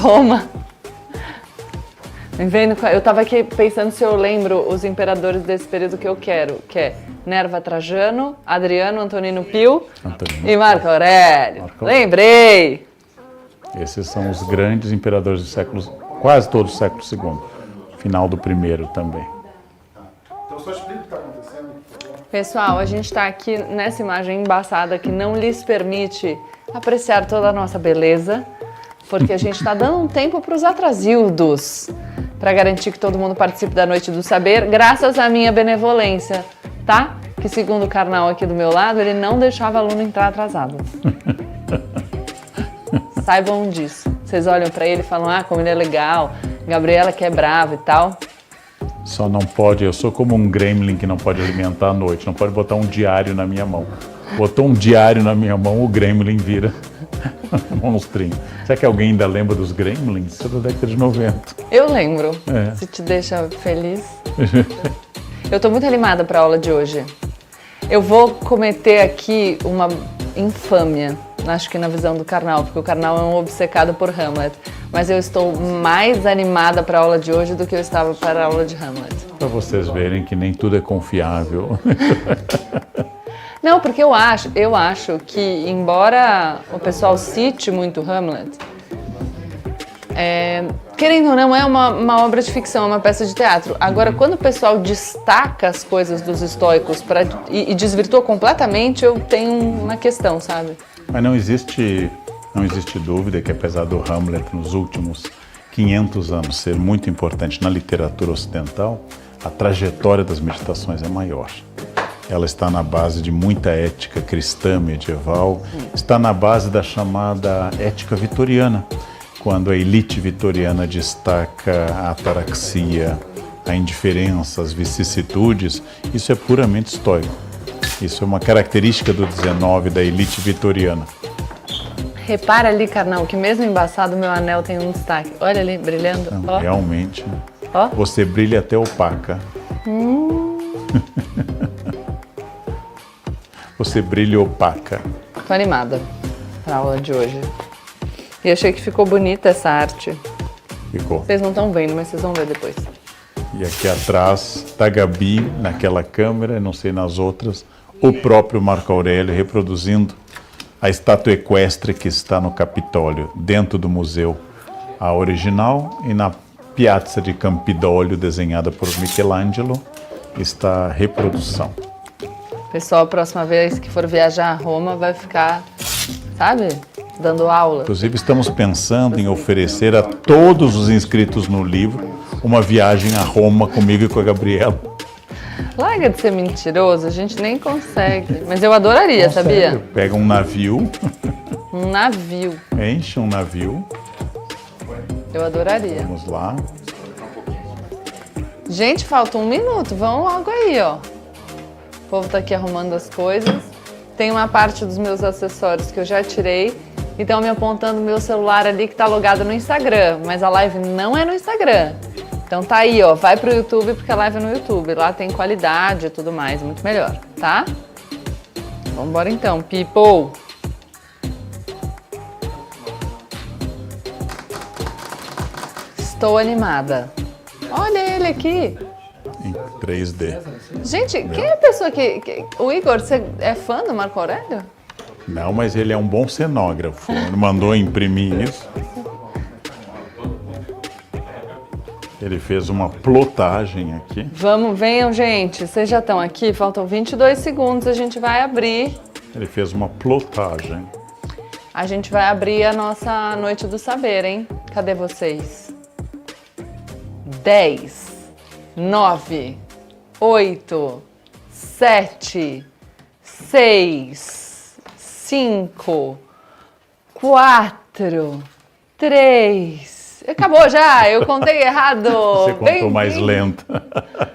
Roma. Eu estava aqui pensando se eu lembro os imperadores desse período que eu quero, que é Nerva Trajano, Adriano, Antonino Pio e Marco Aurélio. Lembrei! Esses são os grandes imperadores do século, quase todo o século II, final do primeiro também. Então só explica o que está acontecendo. Pessoal, a gente está aqui nessa imagem embaçada que não lhes permite apreciar toda a nossa beleza, porque a gente está dando um tempo para os atrasildos, para garantir que todo mundo participe da Noite do Saber, graças à minha benevolência, tá? Que segundo o Karnal aqui do meu lado, ele não deixava aluno entrar atrasado. Saibam disso. Vocês olham para ele e falam, como ele é legal, Gabriela que é brava e tal. Só não pode, eu sou como um gremlin que não pode alimentar à noite, não pode botar um diário na minha mão. Botou um diário na minha mão, o gremlin vira monstrinho. Será que alguém ainda lembra dos gremlins? Isso é da década de 90. Eu lembro, se te deixa feliz. Eu tô muito animada para a aula de hoje. Eu vou cometer aqui uma infâmia, acho que na visão do Karnal, porque o Karnal é um obcecado por Hamlet. Mas eu estou mais animada para a aula de hoje do que eu estava para a aula de Hamlet. Para vocês verem que nem tudo é confiável. Não, porque eu acho que, embora o pessoal cite muito Hamlet, querendo ou não, é uma obra de ficção, é uma peça de teatro. Agora, quando o pessoal destaca as coisas dos estoicos e desvirtua completamente, eu tenho uma questão, sabe? Mas não existe dúvida que, apesar do Hamlet nos últimos 500 anos ser muito importante na literatura ocidental, a trajetória das meditações é maior. Ela está na base de muita ética cristã medieval, está na base da chamada ética vitoriana, quando a elite vitoriana destaca a ataraxia, a indiferença, as vicissitudes. Isso é puramente estoico. Isso é uma característica do 19 da elite vitoriana. Repara ali, Karnal, que mesmo embaçado, meu anel tem um destaque. Olha ali, brilhando. Não, realmente, você brilha até opaca. Você brilha opaca. Tô animada pra aula de hoje. E achei que ficou bonita essa arte. Ficou. Vocês não estão vendo, mas vocês vão ver depois. E aqui atrás tá Gabi, naquela câmera, não sei nas outras, o próprio Marco Aurélio reproduzindo a estátua equestre que está no Capitólio, dentro do museu, a original, e na Piazza di Campidoglio, desenhada por Michelangelo, está a reprodução. Pessoal, a próxima vez que for viajar a Roma vai ficar, sabe, dando aula. Inclusive, estamos pensando em oferecer a todos os inscritos no livro uma viagem a Roma comigo e com a Gabriela. Larga de ser mentiroso, a gente nem consegue. Mas eu adoraria, sabia? Sério? Pega um navio. Um navio. Enche um navio. Eu adoraria. Vamos lá. Gente, falta 1 minuto. Vão logo aí, ó. O povo tá aqui arrumando as coisas. Tem uma parte dos meus acessórios que eu já tirei. E estão me apontando o meu celular ali que tá logado no Instagram. Mas a live não é no Instagram. Então tá aí, ó. Vai pro YouTube porque a live é no YouTube. Lá tem qualidade e tudo mais. Muito melhor, tá? Vambora então, people! Estou animada. Olha ele aqui. Em 3D. Gente, quem é a pessoa que... O Igor, você é fã do Marco Aurélio? Não, mas ele é um bom cenógrafo. Ele mandou imprimir isso. Ele fez uma plotagem aqui. Vamos, venham, gente. Vocês já estão aqui? Faltam 22 segundos. A gente vai abrir. Ele fez uma plotagem. A gente vai abrir a nossa Noite do Saber, hein? Cadê vocês? 10, 9, 8, 7, 6, 5, 4, 3... Acabou já, eu contei errado. Você contou mais lento.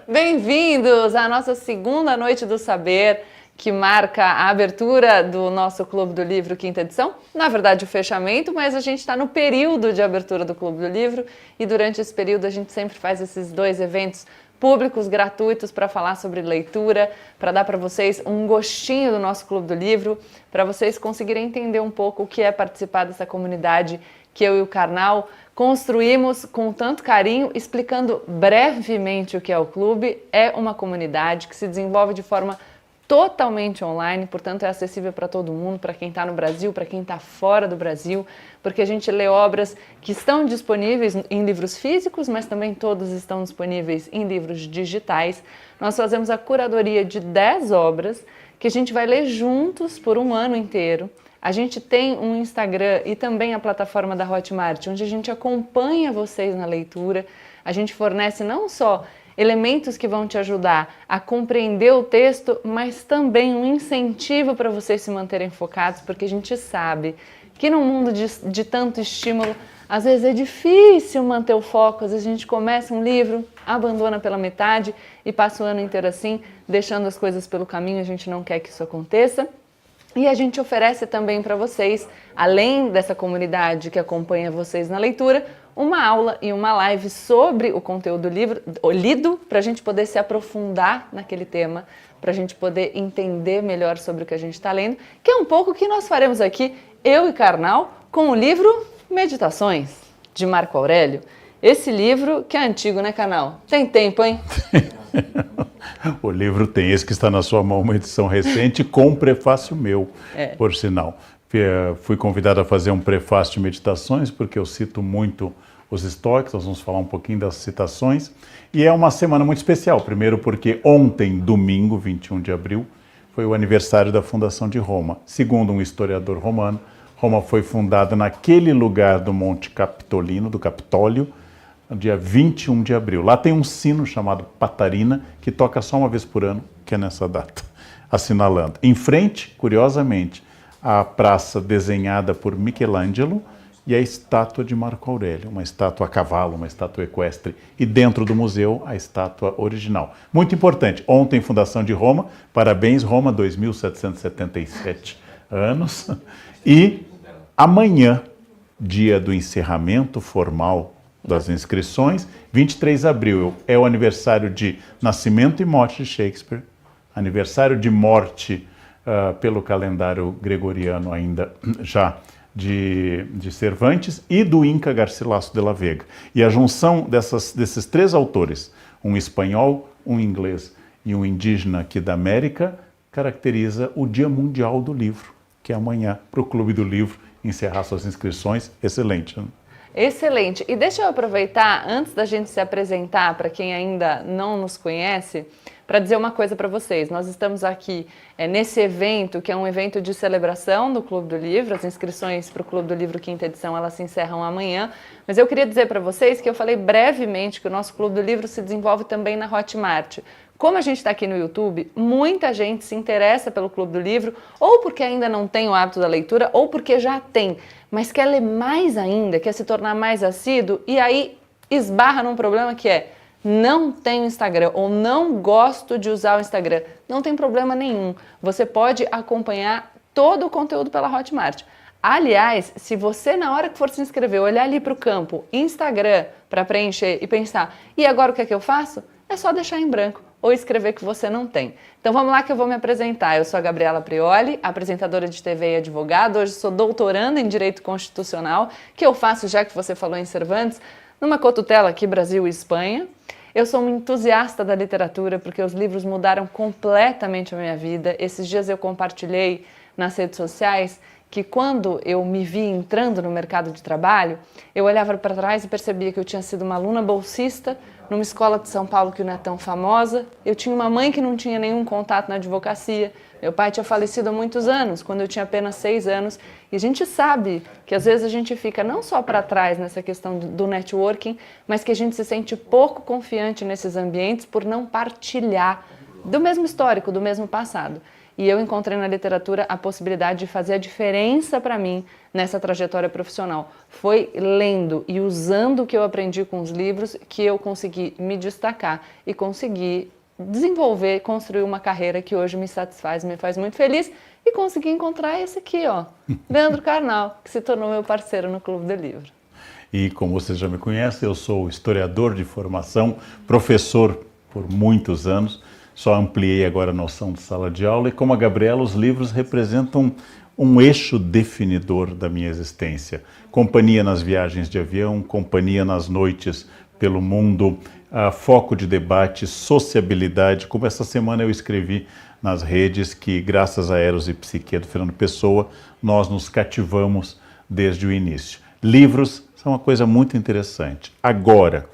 Bem-vindos à nossa segunda Noite do Saber, que marca a abertura do nosso Clube do Livro, quinta edição. Na verdade, o fechamento, mas a gente está no período de abertura do Clube do Livro e durante esse período a gente sempre faz esses 2 eventos públicos gratuitos para falar sobre leitura, para dar para vocês um gostinho do nosso Clube do Livro, para vocês conseguirem entender um pouco o que é participar dessa comunidade que eu e o Karnal construímos com tanto carinho, explicando brevemente o que é o clube. É uma comunidade que se desenvolve de forma totalmente online, portanto é acessível para todo mundo, para quem está no Brasil, para quem está fora do Brasil, porque a gente lê obras que estão disponíveis em livros físicos, mas também todos estão disponíveis em livros digitais. Nós fazemos a curadoria de 10 obras que a gente vai ler juntos por um ano inteiro. A gente tem um Instagram e também a plataforma da Hotmart, onde a gente acompanha vocês na leitura. A gente fornece não só elementos que vão te ajudar a compreender o texto, mas também um incentivo para vocês se manterem focados, porque a gente sabe que num mundo de tanto estímulo, às vezes é difícil manter o foco, às vezes a gente começa um livro, abandona pela metade e passa o ano inteiro assim, deixando as coisas pelo caminho, a gente não quer que isso aconteça. E a gente oferece também para vocês, além dessa comunidade que acompanha vocês na leitura, uma aula e uma live sobre o conteúdo do livro lido, para a gente poder se aprofundar naquele tema, para a gente poder entender melhor sobre o que a gente está lendo, que é um pouco o que nós faremos aqui, eu e Karnal, com o livro Meditações, de Marco Aurélio. Esse livro que é antigo, né, Karnal? Tem tempo, hein? O livro tem, esse que está na sua mão, uma edição recente com prefácio meu, por sinal. Fui convidado a fazer um prefácio de meditações, porque eu cito muito os estoicos, nós vamos falar um pouquinho das citações. E é uma semana muito especial, primeiro porque ontem, domingo, 21 de abril, foi o aniversário da fundação de Roma. Segundo um historiador romano, Roma foi fundada naquele lugar do Monte Capitolino, do Capitólio, no dia 21 de abril. Lá tem um sino chamado Patarina, que toca só uma vez por ano, que é nessa data, assinalando. Em frente, curiosamente, a praça desenhada por Michelangelo e a estátua de Marco Aurélio, uma estátua a cavalo, uma estátua equestre. E dentro do museu, a estátua original. Muito importante, ontem, fundação de Roma, parabéns Roma, 2.777 anos. E amanhã, dia do encerramento formal das inscrições, 23 de abril, é o aniversário de nascimento e morte de Shakespeare, aniversário de morte pelo calendário gregoriano ainda já de Cervantes e do Inca Garcilaso de la Vega. E a junção desses três autores, um espanhol, um inglês e um indígena aqui da América, caracteriza o Dia Mundial do Livro, que é amanhã, para o Clube do Livro encerrar suas inscrições. Excelente, né? Excelente. E deixa eu aproveitar, antes da gente se apresentar para quem ainda não nos conhece, para dizer uma coisa para vocês. Nós estamos aqui nesse evento, que é um evento de celebração do Clube do Livro. As inscrições para o Clube do Livro quinta edição, elas se encerram amanhã. Mas eu queria dizer para vocês que eu falei brevemente que o nosso Clube do Livro se desenvolve também na Hotmart. Como a gente está aqui no YouTube, muita gente se interessa pelo Clube do Livro, ou porque ainda não tem o hábito da leitura, ou porque já tem, mas quer ler mais ainda, quer se tornar mais assíduo, e aí esbarra num problema que é: não tenho Instagram, ou não gosto de usar o Instagram. Não tem problema nenhum, você pode acompanhar todo o conteúdo pela Hotmart. Aliás, se você, na hora que for se inscrever, olhar ali para o campo Instagram para preencher e pensar, e agora o que é que eu faço? É só deixar em branco ou escrever que você não tem. Então vamos lá que eu vou me apresentar. Eu sou a Gabriela Prioli, apresentadora de TV e advogada. Hoje sou doutoranda em Direito Constitucional, que eu faço, já que você falou em Cervantes, numa cotutela aqui Brasil e Espanha. Eu sou uma entusiasta da literatura porque os livros mudaram completamente a minha vida. Esses dias eu compartilhei nas redes sociais que quando eu me vi entrando no mercado de trabalho, eu olhava para trás e percebia que eu tinha sido uma aluna bolsista numa escola de São Paulo que não é tão famosa. Eu tinha uma mãe que não tinha nenhum contato na advocacia. Meu pai tinha falecido há muitos anos, quando eu tinha apenas 6 anos. E a gente sabe que às vezes a gente fica não só para trás nessa questão do networking, mas que a gente se sente pouco confiante nesses ambientes por não partilhar do mesmo histórico, do mesmo passado. E eu encontrei na literatura a possibilidade de fazer a diferença para mim nessa trajetória profissional. Foi lendo e usando o que eu aprendi com os livros que eu consegui me destacar e consegui desenvolver, construir uma carreira que hoje me satisfaz, me faz muito feliz, e consegui encontrar esse aqui, ó, Leandro Karnal, que se tornou meu parceiro no Clube do Livro. E como você já me conhece, eu sou historiador de formação, professor por muitos anos, só ampliei agora a noção de sala de aula, e como a Gabriela, os livros representam um eixo definidor da minha existência. Companhia nas viagens de avião, companhia nas noites pelo mundo, foco de debate, sociabilidade, como essa semana eu escrevi nas redes que, graças a Eros e Psique do Fernando Pessoa, nós nos cativamos desde o início. Livros são uma coisa muito interessante. Agora,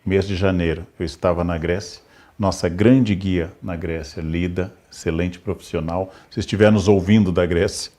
mês de janeiro, eu estava na Grécia, nossa grande guia na Grécia, Lida, excelente profissional. Se estiver nos ouvindo da Grécia.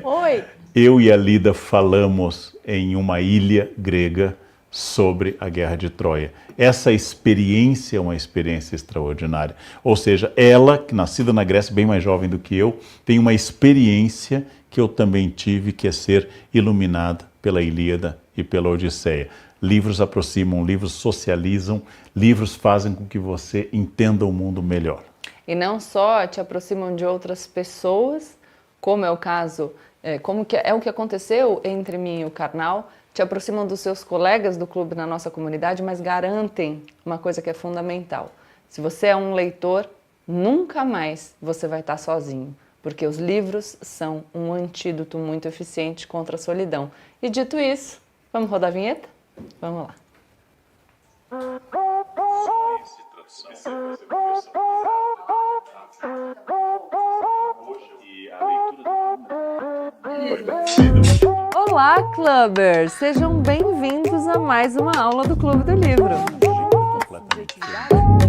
Oi! Eu e a Lida falamos em uma ilha grega sobre a Guerra de Troia. Essa experiência é uma experiência extraordinária. Ou seja, ela, que nascida na Grécia, bem mais jovem do que eu, tem uma experiência que eu também tive, que é ser iluminada pela Ilíada e pela Odisseia. Livros aproximam, livros socializam, livros fazem com que você entenda o mundo melhor. E não só te aproximam de outras pessoas, como é o caso, é o que aconteceu entre mim e o Karnal, te aproximam dos seus colegas do clube na nossa comunidade, mas garantem uma coisa que é fundamental. Se você é um leitor, nunca mais você vai estar sozinho, porque os livros são um antídoto muito eficiente contra a solidão. E dito isso, vamos rodar a vinheta? Vamos lá. Olá, clubbers! Sejam bem-vindos a mais uma aula do Clube do Livro.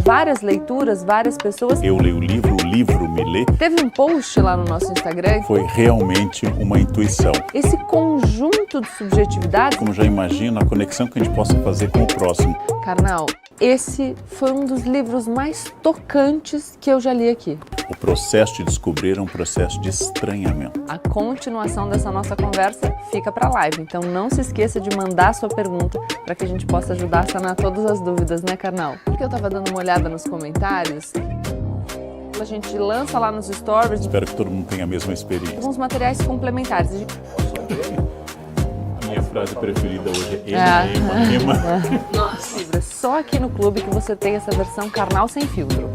Várias leituras, várias pessoas. Eu leio o livro me lê. Teve um post lá no nosso Instagram. Foi realmente uma intuição. Esse conjunto de subjetividades. Como já imagino, a conexão que a gente possa fazer com o próximo. Karnal, esse foi um dos livros mais tocantes que eu já li aqui. O processo de descobrir é um processo de estranhamento. A continuação dessa nossa conversa fica para a live, então não se esqueça de mandar a sua pergunta para que a gente possa ajudar a sanar todas as dúvidas, né, Karnal? Porque eu tava dando uma olhada nos comentários, a gente lança lá nos stories. Espero que todo mundo tenha a mesma experiência. Alguns materiais complementares. A minha frase preferida hoje é ema. Nossa, é só aqui no clube que você tem essa versão Karnal sem filtro.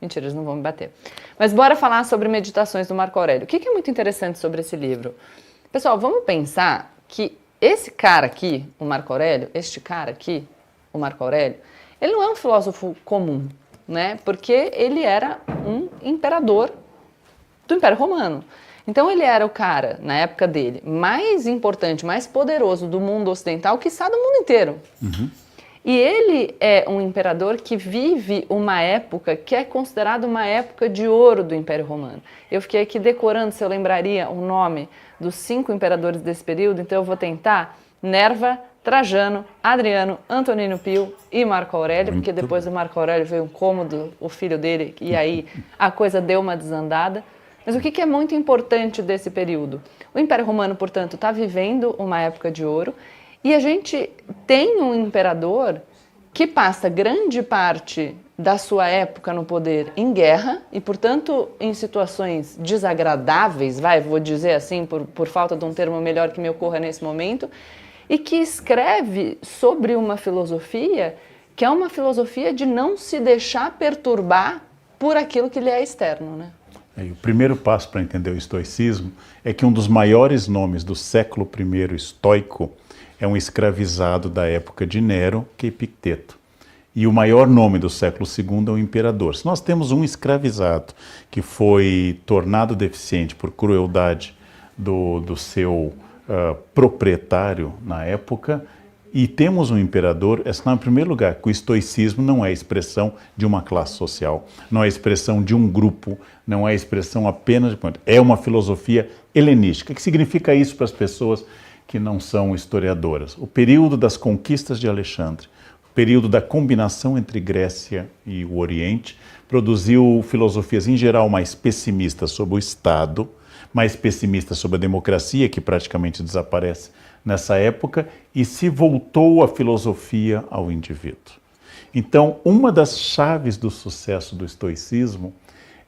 Mentira, eles não vão me bater. Mas bora falar sobre Meditações do Marco Aurélio. O que é muito interessante sobre esse livro? Pessoal, vamos pensar que esse cara aqui, o Marco Aurélio, ele não é um filósofo comum, né? Porque ele era um imperador do Império Romano. Então ele era o cara, na época dele, mais importante, mais poderoso do mundo ocidental, quiçá do mundo inteiro. Uhum. E ele é um imperador que vive uma época que é considerada uma época de ouro do Império Romano. Eu fiquei aqui decorando se eu lembraria o nome dos 5 imperadores desse período, então eu vou tentar: Nerva, Trajano, Adriano, Antonino Pio e Marco Aurélio, porque depois do Marco Aurélio veio um Cômodo, o filho dele, e aí a coisa deu uma desandada. Mas o que é muito importante desse período? O Império Romano, portanto, está vivendo uma época de ouro, e a gente tem um imperador que passa grande parte da sua época no poder em guerra e, portanto, em situações desagradáveis, vou dizer assim, por falta de um termo melhor que me ocorra nesse momento, e que escreve sobre uma filosofia que é uma filosofia de não se deixar perturbar por aquilo que lhe é externo, né? O primeiro passo para entender o estoicismo é que um dos maiores nomes do século I estoico é um escravizado da época de Nero, que é Epicteto. E o maior nome do século II é o imperador. Se nós temos um escravizado que foi tornado deficiente por crueldade do seu proprietário na época, e temos um imperador, em primeiro lugar, que o estoicismo não é expressão de uma classe social, não é expressão de um grupo, não é expressão apenas de... É uma filosofia helenística. O que significa isso para as pessoas que não são historiadoras? O período das conquistas de Alexandre, o período da combinação entre Grécia e o Oriente, produziu filosofias, em geral, mais pessimistas sobre o Estado, mais pessimistas sobre a democracia, que praticamente desaparece nessa época, e se voltou a filosofia ao indivíduo. Então, uma das chaves do sucesso do estoicismo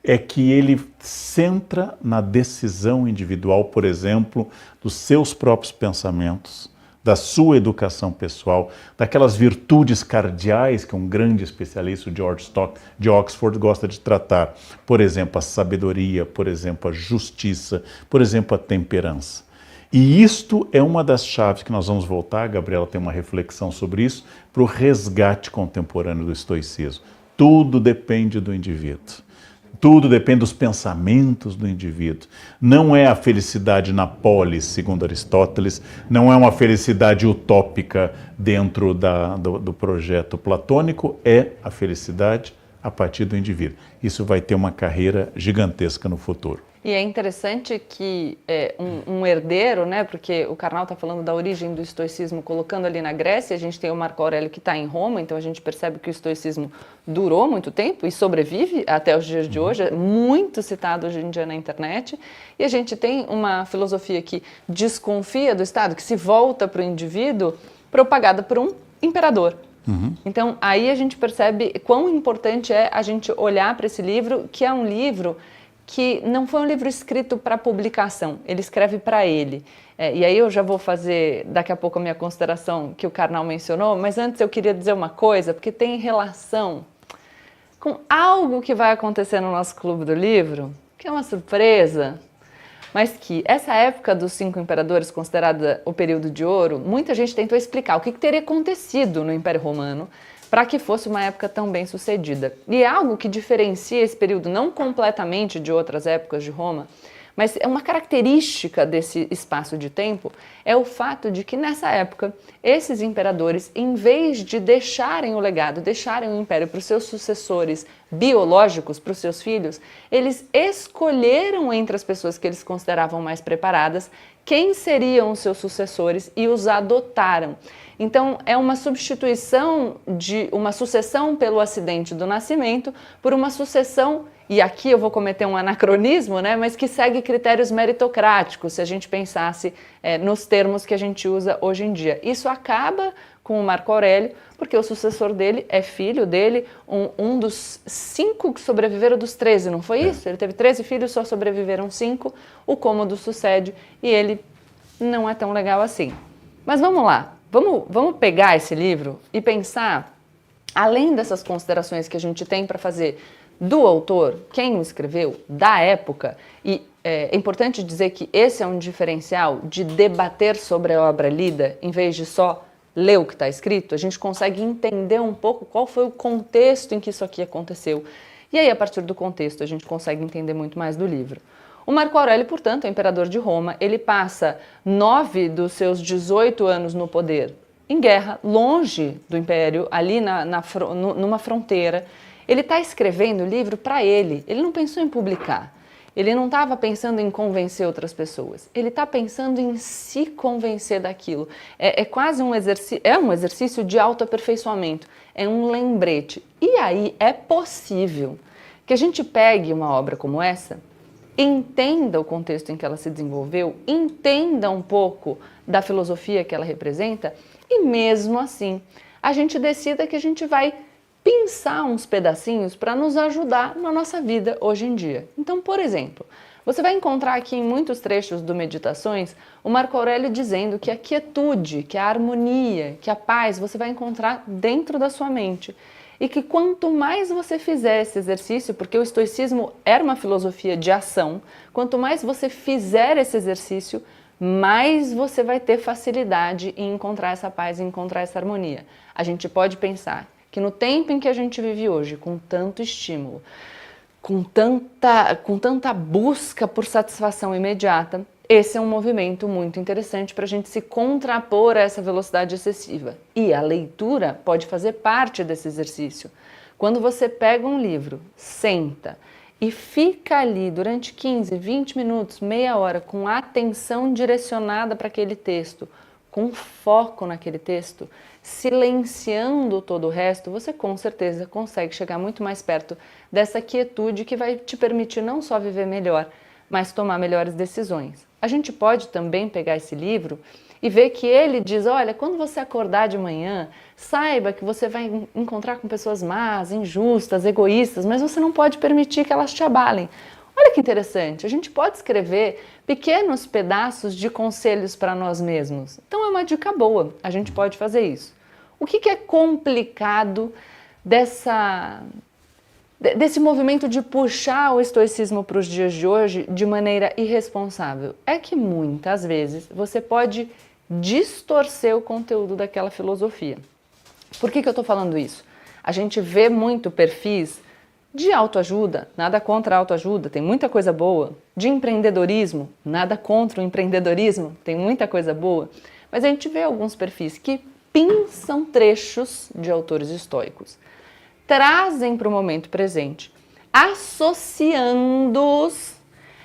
é que ele centra na decisão individual, por exemplo, dos seus próprios pensamentos, da sua educação pessoal, daquelas virtudes cardeais que um grande especialista, o George Stock, de Oxford, gosta de tratar. Por exemplo, a sabedoria, por exemplo, a justiça, por exemplo, a temperança. E isto é uma das chaves que nós vamos voltar, a Gabriela tem uma reflexão sobre isso, para o resgate contemporâneo do estoicismo. Tudo depende do indivíduo. Tudo depende dos pensamentos do indivíduo. Não é a felicidade na polis, segundo Aristóteles, não é uma felicidade utópica dentro do projeto platônico, é a felicidade a partir do indivíduo. Isso vai ter uma carreira gigantesca no futuro. E é interessante que um herdeiro, né, porque o Karnal está falando da origem do estoicismo, colocando ali na Grécia, a gente tem o Marco Aurélio que está em Roma, então a gente percebe que o estoicismo durou muito tempo e sobrevive até os dias de hoje, é muito citado hoje em dia na internet, e a gente tem uma filosofia que desconfia do Estado, que se volta para o indivíduo, propagada por um imperador. Então aí a gente percebe quão importante é a gente olhar para esse livro, que é um livro que não foi um livro escrito para publicação, ele escreve para ele. E aí eu já vou fazer daqui a pouco a minha consideração que o Karnal mencionou, mas antes eu queria dizer uma coisa, porque tem relação com algo que vai acontecer no nosso Clube do Livro, que é uma surpresa, mas que essa época dos 5 imperadores, considerada o período de ouro, muita gente tentou explicar o que teria acontecido no Império Romano para que fosse uma época tão bem sucedida. E é algo que diferencia esse período não completamente de outras épocas de Roma, mas é uma característica desse espaço de tempo, é o fato de que nessa época, esses imperadores, em vez de deixarem o legado, deixarem o império para os seus sucessores biológicos, para os seus filhos, eles escolheram entre as pessoas que eles consideravam mais preparadas quem seriam os seus sucessores e os adotaram. Então, é uma substituição de uma sucessão pelo acidente do nascimento por uma sucessão, e aqui eu vou cometer um anacronismo, né, mas que segue critérios meritocráticos, se a gente pensasse nos termos que a gente usa hoje em dia. Isso acaba com o Marco Aurélio, porque o sucessor dele é filho dele, um dos 5 que sobreviveram dos 13, não foi isso? Ele teve 13 filhos, só sobreviveram 5, o Cômodo sucede e ele não é tão legal assim. Mas vamos lá. Vamos pegar esse livro e pensar, além dessas considerações que a gente tem para fazer do autor, quem o escreveu, da época, e é importante dizer que esse é um diferencial de debater sobre a obra lida, em vez de só ler o que está escrito, a gente consegue entender um pouco qual foi o contexto em que isso aqui aconteceu. E aí, a partir do contexto, a gente consegue entender muito mais do livro. O Marco Aurélio, portanto, é imperador de Roma, ele passa 9 dos seus 18 anos no poder em guerra, longe do império, ali numa fronteira. Ele está escrevendo o livro para ele não pensou em publicar, ele não estava pensando em convencer outras pessoas, ele está pensando em se convencer daquilo. É quase um exercício de autoaperfeiçoamento, é um lembrete. E aí é possível que a gente pegue uma obra como essa, entenda o contexto em que ela se desenvolveu, entenda um pouco da filosofia que ela representa e mesmo assim a gente decida que a gente vai pensar uns pedacinhos para nos ajudar na nossa vida hoje em dia. Então, por exemplo, você vai encontrar aqui em muitos trechos do Meditações o Marco Aurélio dizendo que a quietude, que a harmonia, que a paz você vai encontrar dentro da sua mente. E que quanto mais você fizer esse exercício, porque o estoicismo era uma filosofia de ação, quanto mais você fizer esse exercício, mais você vai ter facilidade em encontrar essa paz, em encontrar essa harmonia. A gente pode pensar que no tempo em que a gente vive hoje, com tanto estímulo, com tanta busca por satisfação imediata, esse é um movimento muito interessante para a gente se contrapor a essa velocidade excessiva. E a leitura pode fazer parte desse exercício. Quando você pega um livro, senta e fica ali durante 15, 20 minutos, meia hora, com atenção direcionada para aquele texto, com foco naquele texto, silenciando todo o resto, você com certeza consegue chegar muito mais perto dessa quietude que vai te permitir não só viver melhor, mas tomar melhores decisões. A gente pode também pegar esse livro e ver que ele diz, olha, quando você acordar de manhã, saiba que você vai encontrar com pessoas más, injustas, egoístas, mas você não pode permitir que elas te abalem. Olha que interessante, a gente pode escrever pequenos pedaços de conselhos para nós mesmos. Então é uma dica boa, a gente pode fazer isso. O que é complicado desse movimento de puxar o estoicismo para os dias de hoje de maneira irresponsável? É que muitas vezes você pode distorcer o conteúdo daquela filosofia. Por que eu estou falando isso? A gente vê muito perfis de autoajuda, nada contra a autoajuda, tem muita coisa boa. De empreendedorismo, nada contra o empreendedorismo, tem muita coisa boa. Mas a gente vê alguns perfis que pinçam trechos de autores estoicos, trazem para o momento presente, associando-os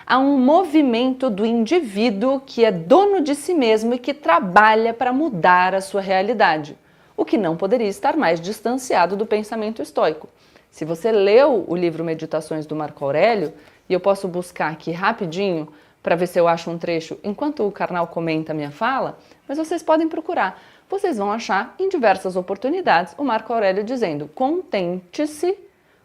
a um movimento do indivíduo que é dono de si mesmo e que trabalha para mudar a sua realidade, o que não poderia estar mais distanciado do pensamento estoico. Se você leu o livro Meditações do Marco Aurélio, e eu posso buscar aqui rapidinho para ver se eu acho um trecho enquanto o Karnal comenta a minha fala, mas vocês podem procurar. Vocês vão achar em diversas oportunidades o Marco Aurélio dizendo: contente-se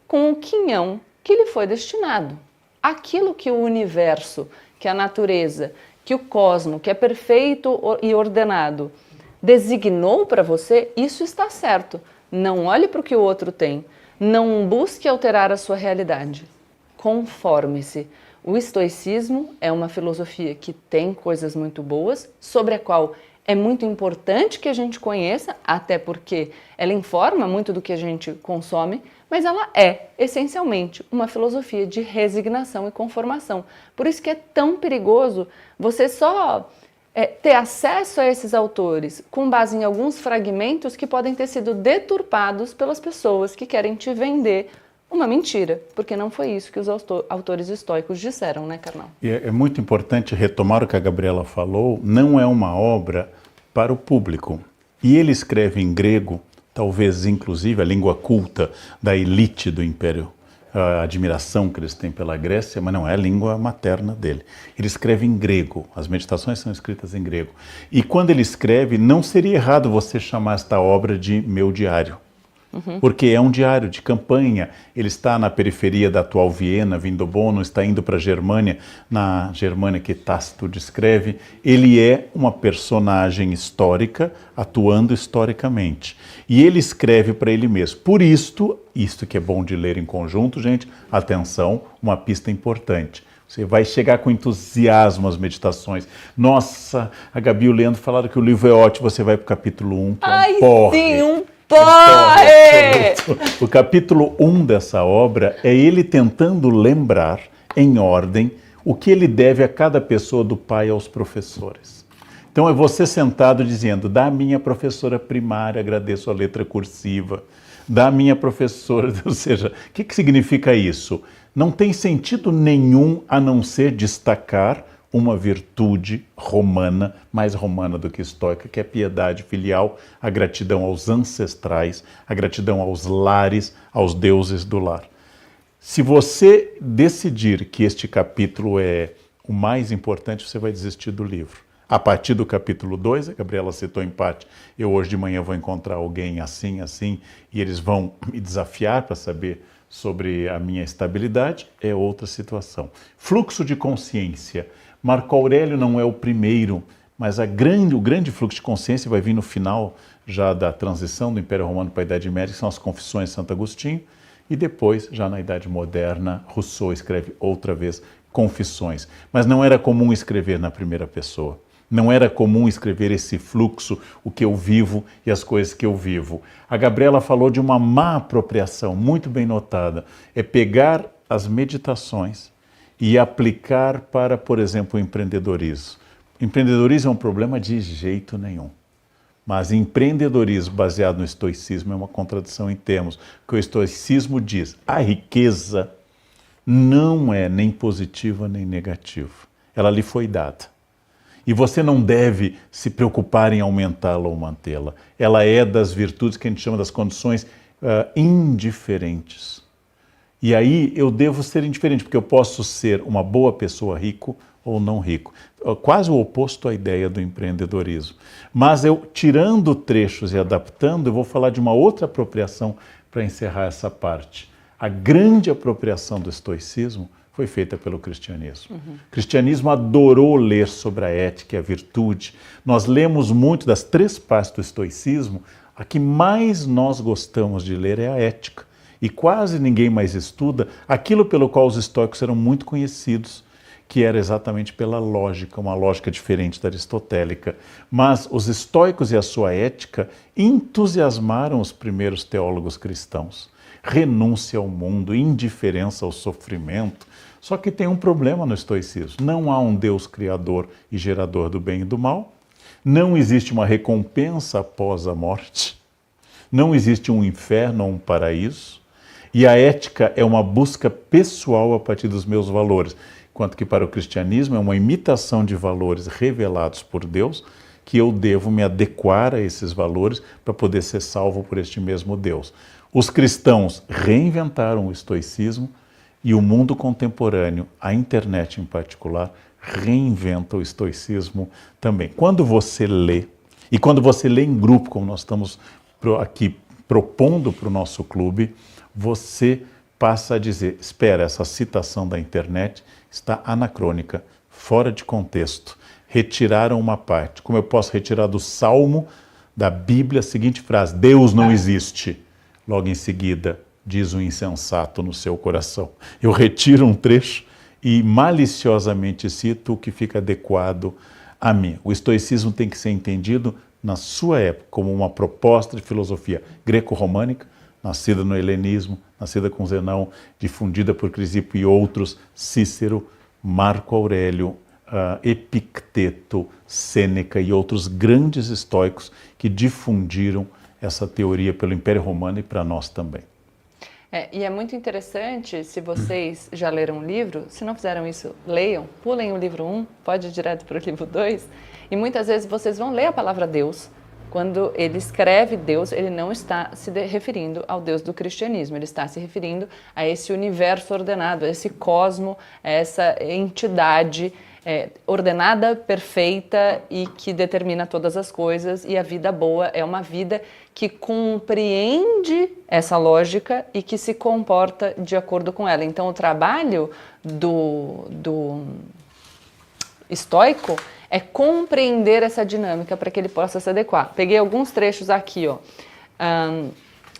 com o quinhão que lhe foi destinado. Aquilo que o universo, que a natureza, que o cosmo, que é perfeito e ordenado, designou para você, isso está certo. Não olhe para o que o outro tem. Não busque alterar a sua realidade. Conforme-se. O estoicismo é uma filosofia que tem coisas muito boas, sobre a qual é muito importante que a gente conheça, até porque ela informa muito do que a gente consome, mas ela é, essencialmente, uma filosofia de resignação e conformação. Por isso que é tão perigoso você só ter acesso a esses autores com base em alguns fragmentos que podem ter sido deturpados pelas pessoas que querem te vender uma mentira, porque não foi isso que os autores estoicos disseram, né, Karnal? E é muito importante retomar o que a Gabriela falou, não é uma obra para o público. E ele escreve em grego, talvez inclusive a língua culta da elite do Império, a admiração que eles têm pela Grécia, mas não é a língua materna dele. Ele escreve em grego, as meditações são escritas em grego. E quando ele escreve, não seria errado você chamar esta obra de meu diário. Porque é um diário de campanha, ele está na periferia da atual Viena, Vindobona, está indo para a Germânia, na Germânia que Tácito descreve, ele é uma personagem histórica, atuando historicamente. E ele escreve para ele mesmo. Por isto que é bom de ler em conjunto, gente, atenção, uma pista importante. Você vai chegar com entusiasmo às meditações. Nossa, a Gabi e o Leandro falaram que o livro é ótimo, você vai para o capítulo 1, que é um porre. Sim, um porre! O capítulo 1 dessa obra é ele tentando lembrar, em ordem, o que ele deve a cada pessoa, do pai aos professores. Então é você sentado dizendo: da minha professora primária agradeço a letra cursiva, da minha professora, ou seja, o que significa isso? Não tem sentido nenhum a não ser destacar uma virtude romana, mais romana do que estoica, que é a piedade filial, a gratidão aos ancestrais, a gratidão aos lares, aos deuses do lar. Se você decidir que este capítulo é o mais importante, você vai desistir do livro. A partir do capítulo 2, a Gabriela citou em parte, eu hoje de manhã vou encontrar alguém assim, e eles vão me desafiar para saber sobre a minha estabilidade, é outra situação. Fluxo de consciência. Marco Aurélio não é o primeiro, mas o grande fluxo de consciência vai vir no final já da transição do Império Romano para a Idade Média, que são as Confissões de Santo Agostinho, e depois, já na Idade Moderna, Rousseau escreve outra vez Confissões. Mas não era comum escrever na primeira pessoa. Não era comum escrever esse fluxo, o que eu vivo e as coisas que eu vivo. A Gabriela falou de uma má apropriação, muito bem notada. É pegar as meditações e aplicar para, por exemplo, o empreendedorismo. Empreendedorismo é um problema de jeito nenhum. Mas empreendedorismo baseado no estoicismo é uma contradição em termos, porque o estoicismo diz: a riqueza não é nem positiva nem negativa. Ela lhe foi dada. E você não deve se preocupar em aumentá-la ou mantê-la. Ela é das virtudes que a gente chama das condições indiferentes. E aí eu devo ser indiferente, porque eu posso ser uma boa pessoa rico ou não rico. Quase o oposto à ideia do empreendedorismo. Mas eu, tirando trechos e adaptando, eu vou falar de uma outra apropriação para encerrar essa parte. A grande apropriação do estoicismo foi feita pelo cristianismo. O cristianismo adorou ler sobre a ética e a virtude. Nós lemos muito das 3 partes do estoicismo. A que mais nós gostamos de ler é a ética. E quase ninguém mais estuda aquilo pelo qual os estoicos eram muito conhecidos, que era exatamente pela lógica, uma lógica diferente da aristotélica. Mas os estoicos e a sua ética entusiasmaram os primeiros teólogos cristãos. Renúncia ao mundo, indiferença ao sofrimento. Só que tem um problema no estoicismo. Não há um Deus criador e gerador do bem e do mal. Não existe uma recompensa após a morte. Não existe um inferno ou um paraíso. E a ética é uma busca pessoal a partir dos meus valores. Enquanto que para o cristianismo é uma imitação de valores revelados por Deus, que eu devo me adequar a esses valores para poder ser salvo por este mesmo Deus. Os cristãos reinventaram o estoicismo e o mundo contemporâneo, a internet em particular, reinventa o estoicismo também. Quando você lê, e quando você lê em grupo, como nós estamos aqui propondo para o nosso clube, você passa a dizer: espera, essa citação da internet está anacrônica, fora de contexto. Retiraram uma parte. Como eu posso retirar do Salmo da Bíblia a seguinte frase: Deus não existe. Logo em seguida, diz o insensato no seu coração. Eu retiro um trecho e maliciosamente cito o que fica adequado a mim. O estoicismo tem que ser entendido na sua época como uma proposta de filosofia greco-românica, nascida no helenismo, nascida com Zenão, difundida por Crisipo e outros, Cícero, Marco Aurélio, Epicteto, Sêneca e outros grandes estoicos que difundiram essa teoria pelo Império Romano e para nós também. E é muito interessante, se vocês já leram o livro, se não fizeram isso, leiam, pulem o livro 1, pode ir direto para o livro 2, e muitas vezes vocês vão ler a palavra Deus. Quando ele escreve Deus, ele não está se referindo ao Deus do cristianismo, ele está se referindo a esse universo ordenado, a esse cosmo, a essa entidade ordenada, perfeita e que determina todas as coisas, e a vida boa é uma vida que compreende essa lógica e que se comporta de acordo com ela. Então o trabalho do estoico é compreender essa dinâmica para que ele possa se adequar. Peguei alguns trechos aqui, ó.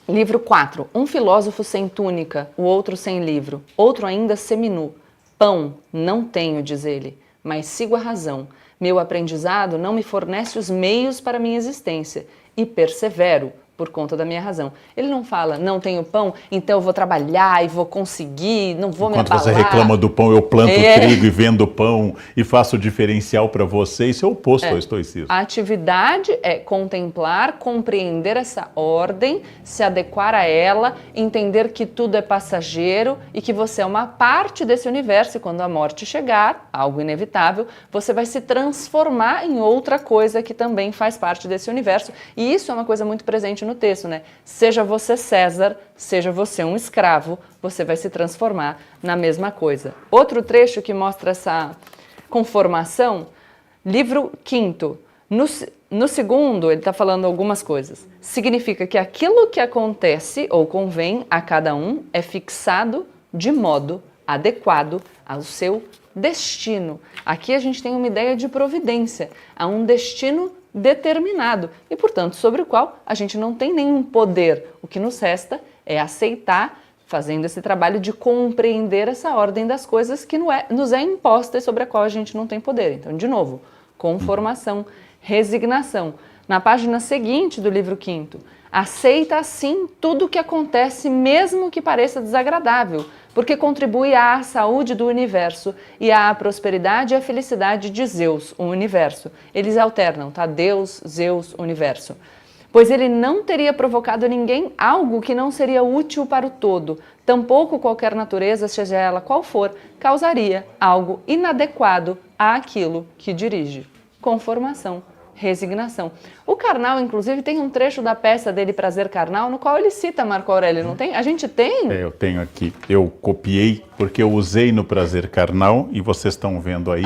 Livro 4. Um filósofo sem túnica, o outro sem livro, outro ainda seminu. Pão não tenho, diz ele, mas sigo a razão. Meu aprendizado não me fornece os meios para a minha existência e persevero por conta da minha razão. Ele não fala, não tenho pão, então eu vou trabalhar e vou conseguir, não vou me abalar. Enquanto você reclama do pão, eu planto trigo e vendo pão e faço o diferencial para você. Isso é o oposto ao estoicismo. A atividade é contemplar, compreender essa ordem, se adequar a ela, entender que tudo é passageiro e que você é uma parte desse universo, e quando a morte chegar, algo inevitável, você vai se transformar em outra coisa que também faz parte desse universo. E isso é uma coisa muito presente no texto, né? Seja você César, seja você um escravo, você vai se transformar na mesma coisa. Outro trecho que mostra essa conformação, livro 5º. No segundo, ele está falando algumas coisas. Significa que aquilo que acontece ou convém a cada um é fixado de modo adequado ao seu destino. Aqui a gente tem uma ideia de providência, há um destino determinado e, portanto, sobre o qual a gente não tem nenhum poder. O que nos resta é aceitar, fazendo esse trabalho de compreender essa ordem das coisas que nos é imposta e sobre a qual a gente não tem poder. Então, de novo, conformação, resignação. Na página seguinte do livro 5º, aceita assim tudo o que acontece, mesmo que pareça desagradável, porque contribui à saúde do universo e à prosperidade e à felicidade de Zeus, o universo. Eles alternam, tá? Deus, Zeus, universo. Pois ele não teria provocado ninguém algo que não seria útil para o todo, tampouco qualquer natureza, seja ela qual for, causaria algo inadequado àquilo que dirige. Conformação, resignação. O Karnal, inclusive, tem um trecho da peça dele, Prazer Carnal, no qual ele cita Marco Aurélio, não tem? A gente tem? Eu tenho aqui. Eu copiei porque eu usei no Prazer Carnal e vocês estão vendo aí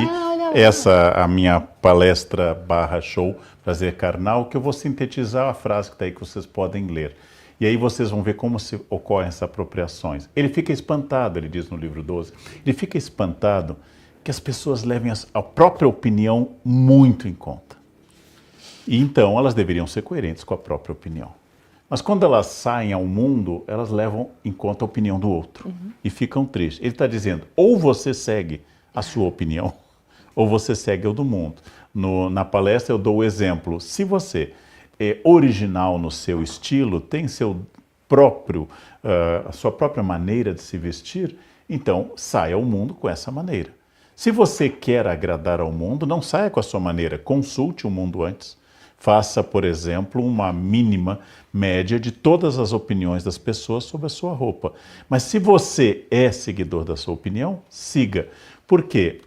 essa a minha palestra /show Prazer Carnal, que eu vou sintetizar a frase que está aí que vocês podem ler. E aí vocês vão ver como se ocorrem essas apropriações. Ele fica espantado, ele diz no livro 12, ele fica espantado que as pessoas levem a própria opinião muito em conta. E então elas deveriam ser coerentes com a própria opinião. Mas quando elas saem ao mundo, elas levam em conta a opinião do outro e ficam tristes. Ele está dizendo, ou você segue a sua opinião, ou você segue o do mundo. Na palestra eu dou o exemplo, se você é original no seu estilo, tem a sua própria maneira de se vestir, então saia ao mundo com essa maneira. Se você quer agradar ao mundo, não saia com a sua maneira, consulte o mundo antes. Faça, por exemplo, uma mínima média de todas as opiniões das pessoas sobre a sua roupa. Mas se você é seguidor da sua opinião, siga. Por quê?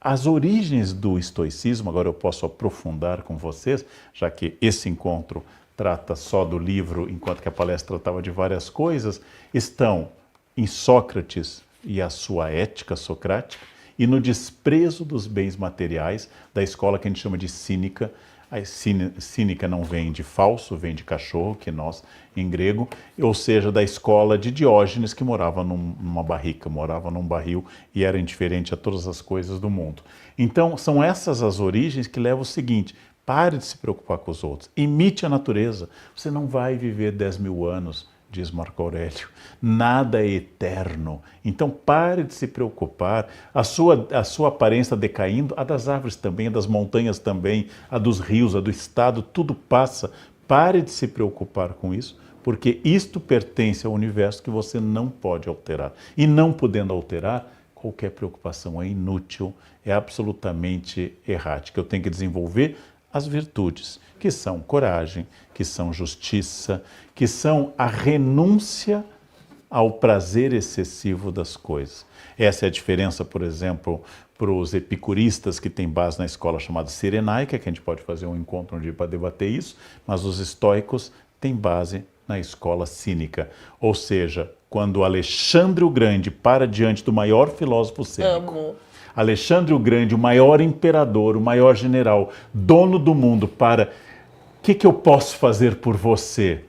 As origens do estoicismo, agora eu posso aprofundar com vocês, já que esse encontro trata só do livro, enquanto que a palestra tratava de várias coisas, estão em Sócrates e a sua ética socrática e no desprezo dos bens materiais da escola que a gente chama de cínica. A cínica não vem de falso, vem de cachorro, que nós, em grego, ou seja, da escola de Diógenes, que morava numa barrica, morava num barril e era indiferente a todas as coisas do mundo. Então, são essas as origens que levam o seguinte, pare de se preocupar com os outros, imite a natureza, você não vai viver 10.000 anos, diz Marco Aurélio, nada é eterno, então pare de se preocupar, a sua aparência decaindo, a das árvores também, a das montanhas também, a dos rios, a do estado, tudo passa, pare de se preocupar com isso, porque isto pertence ao universo que você não pode alterar, e não podendo alterar, qualquer preocupação é inútil, é absolutamente errática, eu tenho que desenvolver as virtudes, que são coragem, que são justiça, que são a renúncia ao prazer excessivo das coisas. Essa é a diferença, por exemplo, para os epicuristas que têm base na escola chamada Cirenaica, que a gente pode fazer um encontro um dia para debater isso, mas os estoicos têm base na escola cínica. Ou seja, quando Alexandre o Grande para diante do maior filósofo cínico, Alexandre o Grande, o maior imperador, o maior general, dono do mundo, para o que eu posso fazer por você?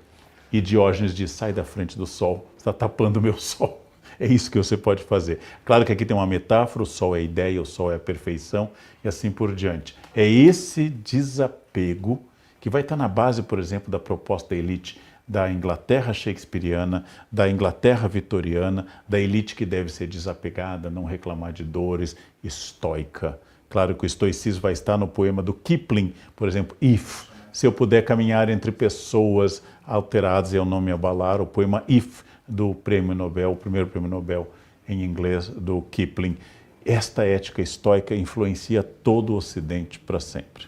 E Diógenes diz, sai da frente do sol, está tapando o meu sol. É isso que você pode fazer. Claro que aqui tem uma metáfora, o sol é a ideia, o sol é a perfeição e assim por diante. É esse desapego que vai estar na base, por exemplo, da proposta da elite da Inglaterra shakespeariana, da Inglaterra vitoriana, da elite que deve ser desapegada, não reclamar de dores, estoica. Claro que o estoicismo vai estar no poema do Kipling, por exemplo, If. Se eu puder caminhar entre pessoas alteradas e eu não me abalar, o poema If, do prêmio Nobel, o primeiro prêmio Nobel em inglês do Kipling. Esta ética estoica influencia todo o Ocidente para sempre.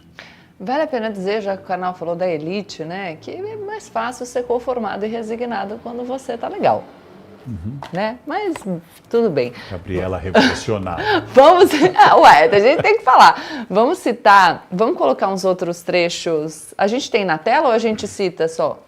Vale a pena dizer, já que o canal falou da elite, né, que é mais fácil ser conformado e resignado quando você tá legal, né? Mas tudo bem. Gabriela revolucionária. Vamos, a gente tem que falar. Vamos citar, vamos colocar uns outros trechos. A gente tem na tela ou a gente cita só?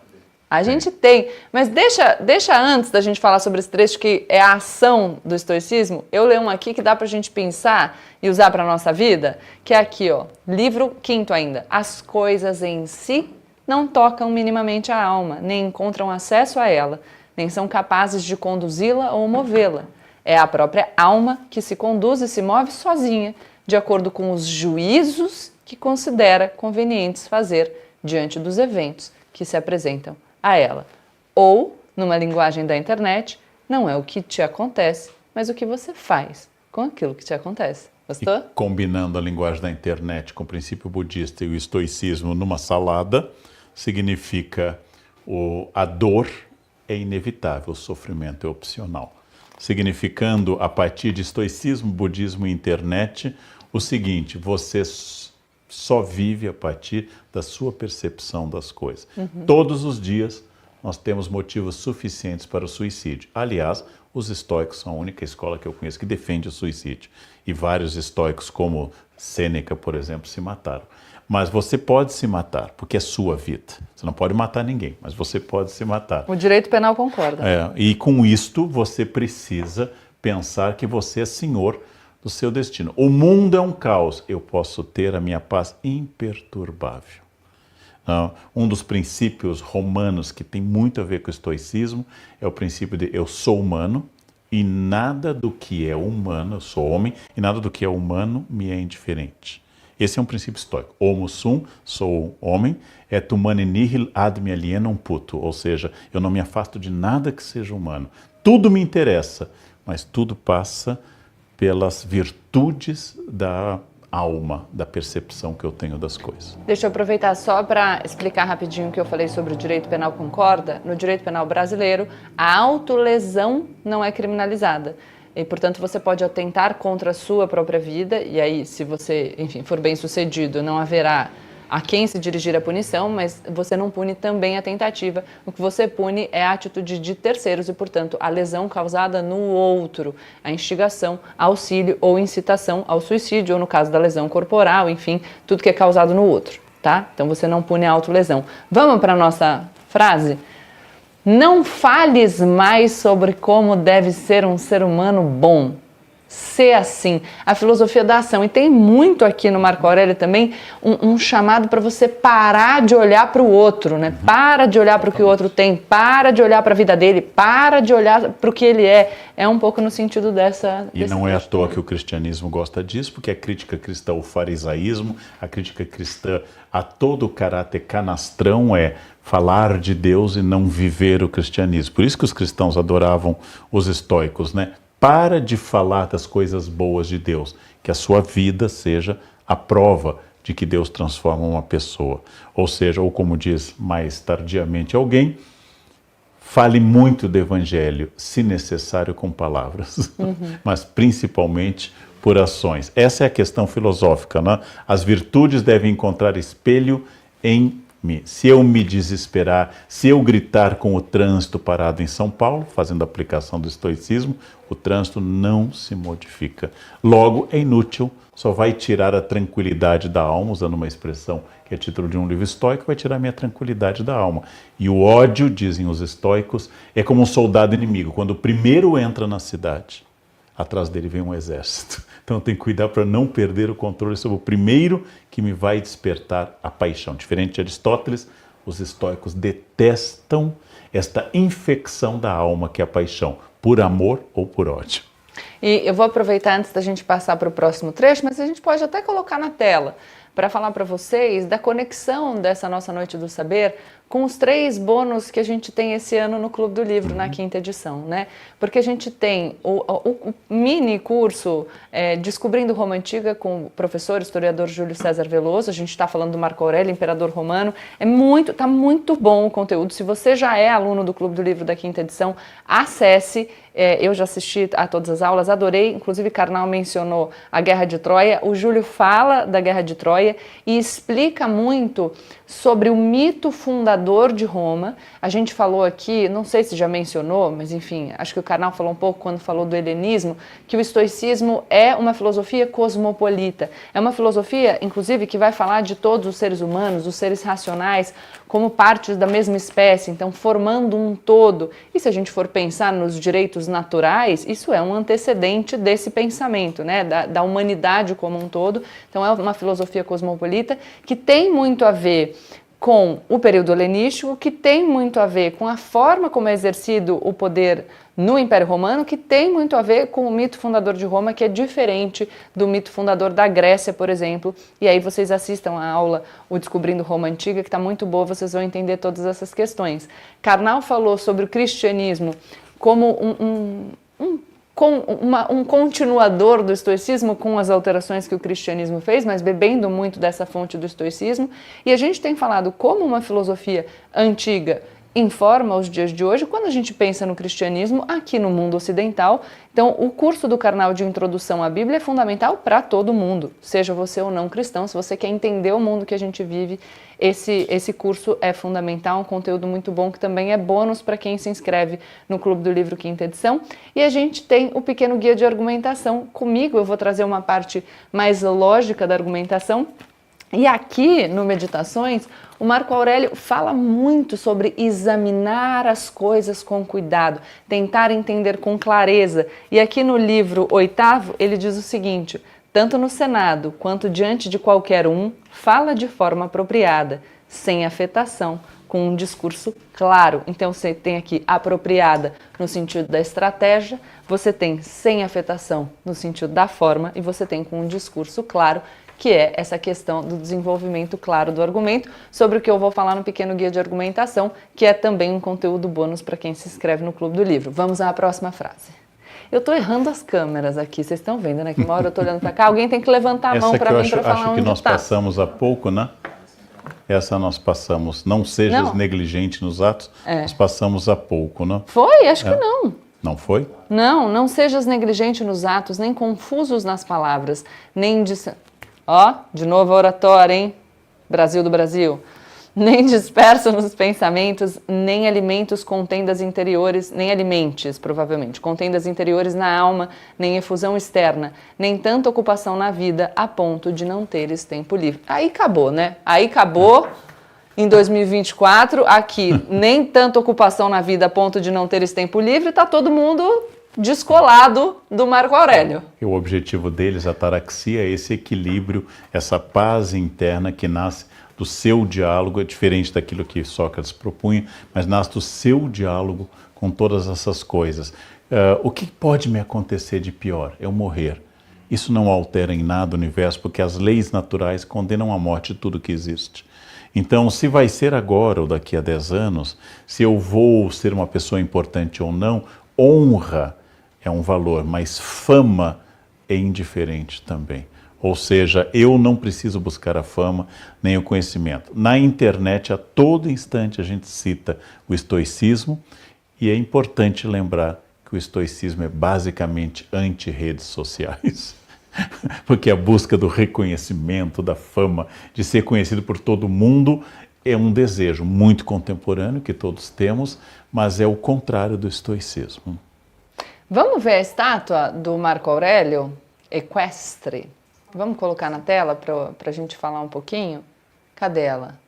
A gente tem, mas deixa antes da gente falar sobre esse trecho que é a ação do estoicismo, eu leio um aqui que dá pra gente pensar e usar pra nossa vida, que é aqui, ó, livro 5º ainda. As coisas em si não tocam minimamente a alma, nem encontram acesso a ela, nem são capazes de conduzi-la ou movê-la. É a própria alma que se conduz e se move sozinha, de acordo com os juízos que considera convenientes fazer diante dos eventos que se apresentam a ela. Ou, numa linguagem da internet, não é o que te acontece, mas o que você faz com aquilo que te acontece. Gostou? E combinando a linguagem da internet com o princípio budista e o estoicismo numa salada, significa a dor é inevitável, o sofrimento é opcional. significando, a partir de estoicismo, budismo e internet, o seguinte: você só vive a partir da sua percepção das coisas. Todos os dias nós temos motivos suficientes para o suicídio. Aliás, os estoicos são a única escola que eu conheço que defende o suicídio. E vários estoicos, como Sêneca, por exemplo, se mataram. Mas você pode se matar, porque é sua vida. Você não pode matar ninguém, mas você pode se matar. O direito penal concorda. E com isto, você precisa pensar que você é senhor do seu destino. O mundo é um caos, eu posso ter a minha paz imperturbável. Um dos princípios romanos que tem muito a ver com o estoicismo é o princípio de eu sou humano e nada do que é humano, eu sou homem, e nada do que é humano me é indiferente. Esse é um princípio estoico. Homo sum, sou homem, et humani nihil ad me alienum puto, ou seja, eu não me afasto de nada que seja humano. Tudo me interessa, mas tudo passa pelas virtudes da alma, da percepção que eu tenho das coisas. Deixa eu aproveitar só para explicar rapidinho o que eu falei sobre o direito penal concorda. No direito penal brasileiro, a autolesão não é criminalizada. E, portanto, você pode atentar contra a sua própria vida, e aí, se você, enfim, for bem sucedido, não haverá a quem se dirigir a punição, mas você não pune também a tentativa. O que você pune é a atitude de terceiros e, portanto, a lesão causada no outro, a instigação, auxílio ou incitação ao suicídio, ou no caso da lesão corporal, enfim, tudo que é causado no outro, tá? Então você não pune a autolesão. Vamos para a nossa frase? Não fales mais sobre como deve ser um ser humano bom. Ser assim, a filosofia da ação. E tem muito aqui no Marco Aurélio também um chamado para você parar de olhar para o outro, né? Para de olhar para o que o outro tem, para de olhar para a vida dele, para de olhar para o que ele é. É um pouco no sentido dessa... E não é à toa que o cristianismo gosta disso, porque a crítica cristã ao farisaísmo, a crítica cristã a todo o caráter canastrão é falar de Deus e não viver o cristianismo. Por isso que os cristãos adoravam os estoicos, né? Para de falar das coisas boas de Deus, que a sua vida seja a prova de que Deus transforma uma pessoa. Ou seja, ou como diz mais tardiamente alguém, fale muito do evangelho, se necessário com palavras, mas principalmente por ações. Essa é a questão filosófica, né? As virtudes devem encontrar espelho em mim. Se eu me desesperar, se eu gritar com o trânsito parado em São Paulo, fazendo a aplicação do estoicismo, o trânsito não se modifica. Logo, é inútil, só vai tirar a tranquilidade da alma, usando uma expressão que é título de um livro estoico, vai tirar a minha tranquilidade da alma. E o ódio, dizem os estoicos, é como um soldado inimigo. Quando o primeiro entra na cidade, atrás dele vem um exército. Então eu tenho que cuidar para não perder o controle sobre o primeiro que me vai despertar a paixão. Diferente de Aristóteles, os estoicos detestam esta infecção da alma que é a paixão, por amor ou por ódio. E eu vou aproveitar antes da gente passar para o próximo trecho, mas a gente pode até colocar na tela para falar para vocês da conexão dessa nossa Noite do Saber com os 3 bônus que a gente tem esse ano no Clube do Livro, na 5ª edição, né? Porque a gente tem o mini curso Descobrindo Roma Antiga com o professor, historiador Júlio César Veloso. A gente está falando do Marco Aurélio, Imperador Romano. Tá muito bom o conteúdo. Se você já é aluno do Clube do Livro da 5ª edição, acesse. Eu já assisti a todas as aulas, adorei. Inclusive, Karnal mencionou a Guerra de Troia. O Júlio fala da Guerra de Troia e explica muito sobre o mito fundador de Roma. A gente falou aqui, não sei se já mencionou, mas enfim, acho que o Karnal falou um pouco quando falou do helenismo, que o estoicismo é uma filosofia cosmopolita. É uma filosofia, inclusive, que vai falar de todos os seres humanos, os seres racionais, como partes da mesma espécie, então formando um todo. E se a gente for pensar nos direitos naturais, isso é um antecedente desse pensamento, né, da humanidade como um todo. Então é uma filosofia cosmopolita que tem muito a ver com o período helenístico, que tem muito a ver com a forma como é exercido o poder no Império Romano, que tem muito a ver com o mito fundador de Roma, que é diferente do mito fundador da Grécia, por exemplo. E aí vocês assistam a aula O Descobrindo Roma Antiga, que está muito boa, vocês vão entender todas essas questões. Karnal falou sobre o cristianismo como um continuador do estoicismo com as alterações que o cristianismo fez, mas bebendo muito dessa fonte do estoicismo. E a gente tem falado como uma filosofia antiga informa os dias de hoje quando a gente pensa no cristianismo aqui no mundo ocidental. Então, o curso do Karnal de Introdução à Bíblia é fundamental para todo mundo, seja você ou não cristão. Se você quer entender o mundo que a gente vive, esse curso é fundamental, um conteúdo muito bom que também é bônus para quem se inscreve no Clube do Livro Quinta Edição. E a gente tem o pequeno guia de argumentação. Comigo eu vou trazer uma parte mais lógica da argumentação. E aqui no Meditações, o Marco Aurélio fala muito sobre examinar as coisas com cuidado, tentar entender com clareza. E aqui no livro 8º, ele diz o seguinte: tanto no Senado quanto diante de qualquer um, fala de forma apropriada, sem afetação, com um discurso claro. Então você tem aqui apropriada no sentido da estratégia, você tem sem afetação no sentido da forma e você tem com um discurso claro, que é essa questão do desenvolvimento claro do argumento, sobre o que eu vou falar no pequeno guia de argumentação, que é também um conteúdo bônus para quem se inscreve no Clube do Livro. Vamos à próxima frase. Eu estou errando as câmeras aqui, vocês estão vendo, né? Que uma hora eu estou olhando para cá, alguém tem que levantar a mão para mim para falar onde está. Acho que nós passamos há pouco, né? Essa nós passamos, não sejas negligente nos atos, nós passamos há pouco, né? Foi? Acho que não. Não foi? Não sejas negligente nos atos, nem confusos nas palavras, nem Ó, de novo a oratória, hein? Brasil do Brasil. Nem disperso nos pensamentos, nem alimentos contendas interiores, nem alimentes, provavelmente, contendas interiores na alma, nem efusão externa, nem tanta ocupação na vida a ponto de não teres tempo livre. Aí acabou, né? Aí acabou em 2024, aqui, nem tanta ocupação na vida a ponto de não teres tempo livre, tá todo mundo descolado do Marco Aurélio. E o objetivo deles, a ataraxia, é esse equilíbrio, essa paz interna que nasce do seu diálogo, é diferente daquilo que Sócrates propunha, mas nasce do seu diálogo com todas essas coisas. O que pode me acontecer de pior? Eu morrer. Isso não altera em nada o universo, porque as leis naturais condenam à morte tudo que existe. Então, se vai ser agora ou daqui a 10 anos, se eu vou ser uma pessoa importante ou não, honra é um valor, mas fama é indiferente também. Ou seja, eu não preciso buscar a fama nem o conhecimento. Na internet, a todo instante, a gente cita o estoicismo, e é importante lembrar que o estoicismo é basicamente anti-redes sociais. Porque a busca do reconhecimento, da fama, de ser conhecido por todo mundo, é um desejo muito contemporâneo que todos temos, mas é o contrário do estoicismo. Vamos ver a estátua do Marco Aurélio, equestre. Vamos colocar na tela para a gente falar um pouquinho? Cadê ela?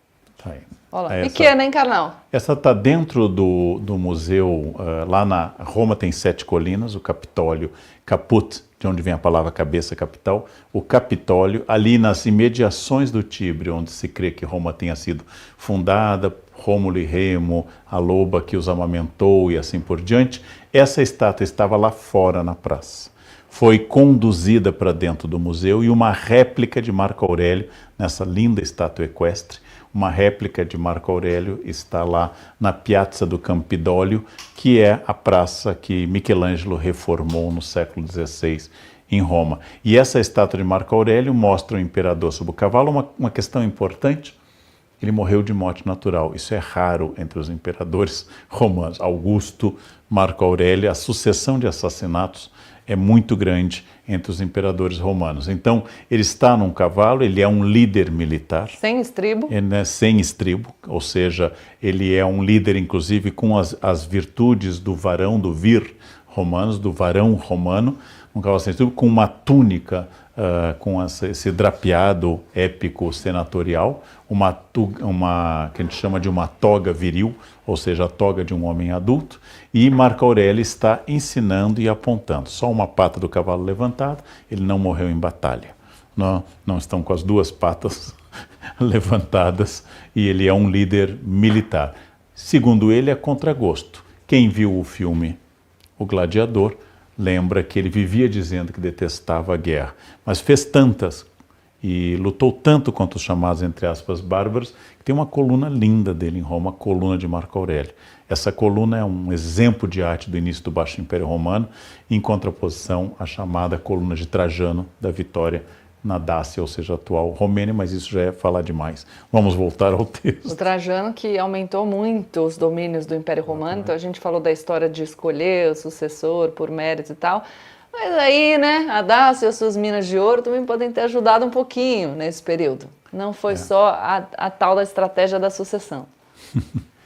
Tá aí. Olha lá. Pequena, hein, Karnal? Essa está dentro do museu, lá na Roma tem 7 colinas, o Capitólio, Caput, de onde vem a palavra cabeça, capital, o Capitólio, ali nas imediações do Tibre, onde se crê que Roma tenha sido fundada, Rômulo e Remo, a loba que os amamentou e assim por diante, essa estátua estava lá fora na praça. Foi conduzida para dentro do museu e uma réplica de Marco Aurélio, nessa linda estátua equestre, uma réplica de Marco Aurélio está lá na Piazza do Campidoglio, que é a praça que Michelangelo reformou no século XVI em Roma. E essa estátua de Marco Aurélio mostra o imperador sob o cavalo. Uma questão importante, ele morreu de morte natural. Isso é raro entre os imperadores romanos. Augusto, Marco Aurélio, a sucessão de assassinatos é muito grande entre os imperadores romanos. Então, ele está num cavalo, ele é um líder militar. Sem estribo. Sem estribo, ou seja, ele é um líder, inclusive, com as virtudes do varão, do vir romanos, do varão romano, um cavalo sem estribo, com uma túnica, com esse drapeado épico senatorial, que a gente chama de uma toga viril, ou seja, a toga de um homem adulto, e Marco Aurélio está ensinando e apontando. Só uma pata do cavalo levantada, ele não morreu em batalha. Não estão com as 2 patas levantadas, e ele é um líder militar. Segundo ele, é contragosto. Quem viu o filme O Gladiador lembra que ele vivia dizendo que detestava a guerra, mas fez tantas e lutou tanto contra os chamados, entre aspas, bárbaros, que tem uma coluna linda dele em Roma, a coluna de Marco Aurélio. Essa coluna é um exemplo de arte do início do Baixo Império Romano, em contraposição à chamada coluna de Trajano, da vitória na Dácia, ou seja, a atual Romênia, mas isso já é falar demais. Vamos voltar ao texto. O Trajano que aumentou muito os domínios do Império Romano, então a gente falou da história de escolher o sucessor por mérito e tal, mas aí, né, a Dácia e as suas minas de ouro também podem ter ajudado um pouquinho nesse período. Não foi só a tal da estratégia da sucessão.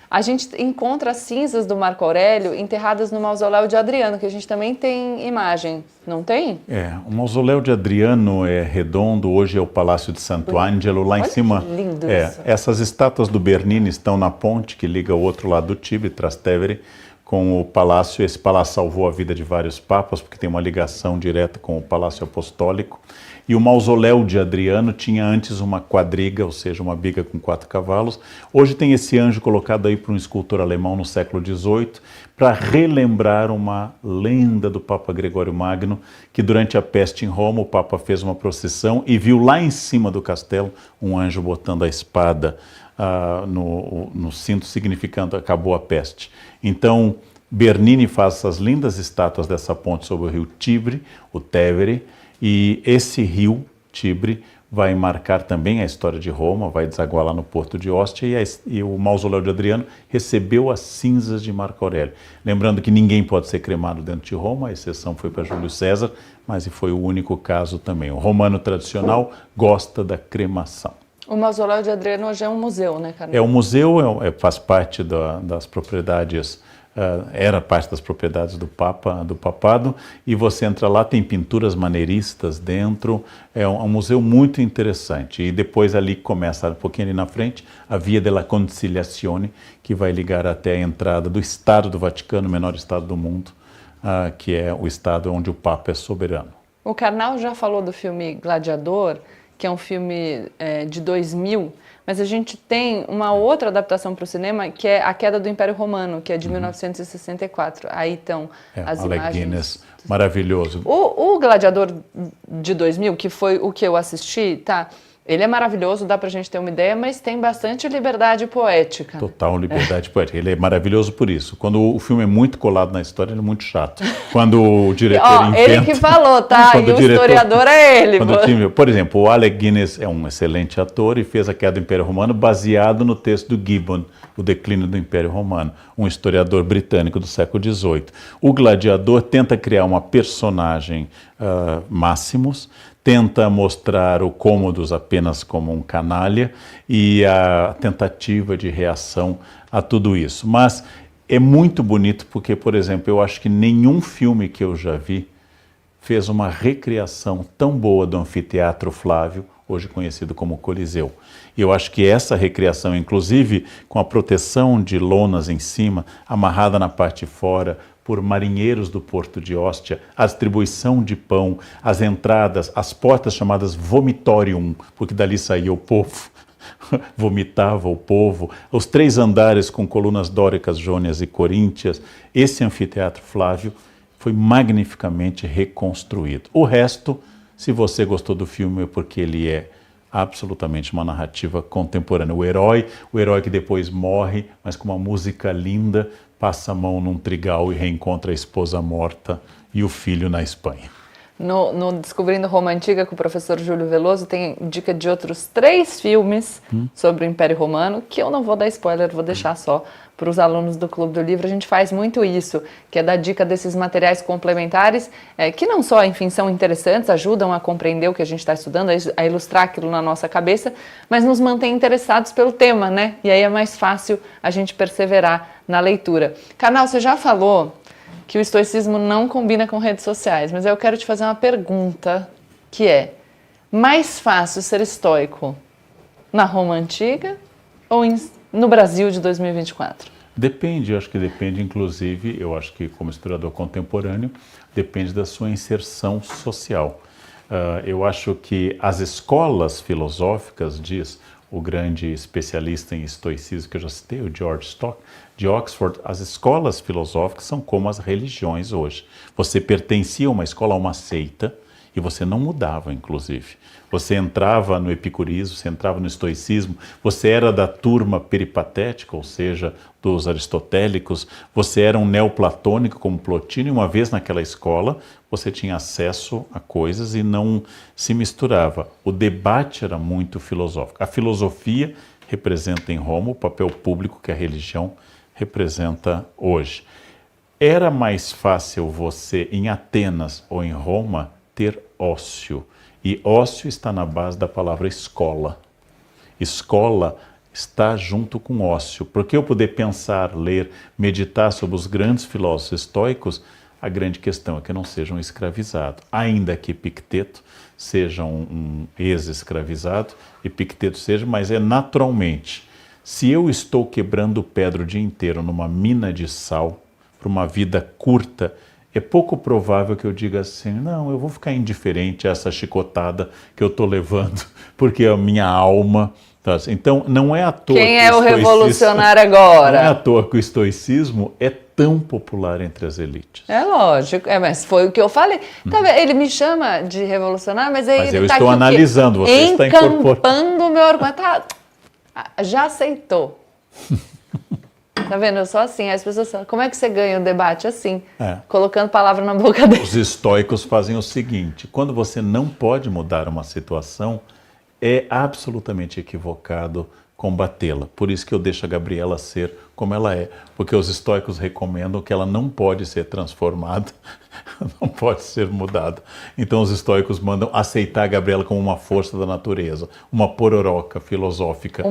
A gente encontra as cinzas do Marco Aurélio enterradas no mausoléu de Adriano, que a gente também tem imagem, não tem? O mausoléu de Adriano é redondo, hoje é o Palácio de Santo Ângelo, lá em Olha cima. que lindo isso. Essas estátuas do Bernini estão na ponte que liga o outro lado do Tibre, Trastevere, com o palácio. Esse palácio salvou a vida de vários papas, porque tem uma ligação direta com o Palácio Apostólico. E o mausoléu de Adriano tinha antes uma quadriga, ou seja, uma biga com 4 cavalos. Hoje tem esse anjo colocado aí por um escultor alemão no século XVIII, para relembrar uma lenda do Papa Gregório Magno, que durante a peste em Roma, o Papa fez uma procissão e viu lá em cima do castelo um anjo botando a espada no cinto, significando acabou a peste. Então, Bernini faz essas lindas estátuas dessa ponte sobre o rio Tibre, o Tevere, e esse rio, Tibre, vai marcar também a história de Roma, vai desaguar lá no porto de Ostia, e o mausoléu de Adriano recebeu as cinzas de Marco Aurélio. Lembrando que ninguém pode ser cremado dentro de Roma, a exceção foi para Júlio César, mas foi o único caso também. O romano tradicional gosta da cremação. O mausoléu de Adriano hoje é um museu, né, Carlos? É um museu, faz parte das propriedades, era parte das propriedades do papado, e você entra lá, tem pinturas maneiristas dentro, é um museu muito interessante. E depois ali começa, um pouquinho ali na frente, a Via della Conciliazione, que vai ligar até a entrada do Estado do Vaticano, o menor estado do mundo, que é o estado onde o Papa é soberano. O Karnal já falou do filme Gladiador, que é um filme de 2000, mas a gente tem uma outra adaptação para o cinema, que é A Queda do Império Romano, que é de 1964. Aí estão as Alec imagens. Guinness, maravilhoso. O Gladiador de 2000, que foi o que eu assisti, tá? Ele é maravilhoso, dá pra gente ter uma ideia, mas tem bastante liberdade poética. Total liberdade poética. Ele é maravilhoso por isso. Quando o filme é muito colado na história, ele é muito chato. Quando o diretor inventa... Ele que falou, tá? E o historiador é ele. Por exemplo, o Alec Guinness é um excelente ator e fez A Queda do Império Romano baseado no texto do Gibbon, O Declínio do Império Romano, um historiador britânico do século XVIII. O Gladiador tenta criar uma personagem Máximos, tenta mostrar o Cômodos apenas como um canalha e a tentativa de reação a tudo isso. Mas é muito bonito porque, por exemplo, eu acho que nenhum filme que eu já vi fez uma recriação tão boa do Anfiteatro Flávio, hoje conhecido como Coliseu. E eu acho que essa recriação, inclusive com a proteção de lonas em cima, amarrada na parte de fora, por marinheiros do porto de Ostia, a distribuição de pão, as entradas, as portas chamadas vomitorium, porque dali saía o povo, vomitava o povo, os 3 andares com colunas dóricas, jônias e coríntias. Esse anfiteatro Flávio foi magnificamente reconstruído. O resto, se você gostou do filme, é porque ele é absolutamente uma narrativa contemporânea. O herói que depois morre, mas com uma música linda, passa a mão num trigal e reencontra a esposa morta e o filho na Espanha. No Descobrindo Roma Antiga, com o professor Júlio Veloso, tem dica de outros 3 filmes sobre o Império Romano, que eu não vou dar spoiler, vou deixar só para os alunos do Clube do Livro. A gente faz muito isso, que é dar dica desses materiais complementares, que não só, enfim, são interessantes, ajudam a compreender o que a gente está estudando, a ilustrar aquilo na nossa cabeça, mas nos mantém interessados pelo tema, né? E aí é mais fácil a gente perseverar na leitura. Karnal, você já falou que o estoicismo não combina com redes sociais, mas eu quero te fazer uma pergunta, que é: mais fácil ser estoico na Roma Antiga ou no Brasil de 2024? Depende, eu acho que depende, inclusive, eu acho que como historiador contemporâneo, depende da sua inserção social. Eu acho que as escolas filosóficas, diz o grande especialista em estoicismo que eu já citei, o George Stock, de Oxford, as escolas filosóficas são como as religiões hoje. Você pertencia a uma escola, a uma seita, e você não mudava, inclusive. Você entrava no epicurismo, você entrava no estoicismo, você era da turma peripatética, ou seja, dos aristotélicos, você era um neoplatônico como Plotino, e uma vez naquela escola você tinha acesso a coisas e não se misturava. O debate era muito filosófico. A filosofia representa em Roma o papel público que a religião representa hoje. Era mais fácil você, em Atenas ou em Roma, ter ócio. E ócio está na base da palavra escola. Escola está junto com ócio. Porque eu poder pensar, ler, meditar sobre os grandes filósofos estoicos, a grande questão é que não sejam escravizados. Ainda que Epicteto seja um ex-escravizado, Epicteto seja, mas é naturalmente. Se eu estou quebrando pedra o dia inteiro numa mina de sal, para uma vida curta, é pouco provável que eu diga assim, não, eu vou ficar indiferente a essa chicotada que eu estou levando, porque a minha alma... Então, não é à toa Quem é o revolucionário agora? Não é à toa que o estoicismo é tão popular entre as elites. É lógico, mas foi o que eu falei. Tá vendo? Ele me chama de revolucionário, mas aí ele eu tá estou aqui, analisando, você está incorporando. O meu argumento. Já aceitou. Tá vendo? Eu sou assim. As pessoas falam, como é que você ganha o debate? Assim, colocando palavra na boca dele. Os estoicos fazem o seguinte, quando você não pode mudar uma situação, é absolutamente equivocado combatê-la. Por isso que eu deixo a Gabriela ser como ela é, porque os estoicos recomendam que ela não pode ser transformada, não pode ser mudada. Então os estoicos mandam aceitar a Gabriela como uma força da natureza, uma pororoca filosófica.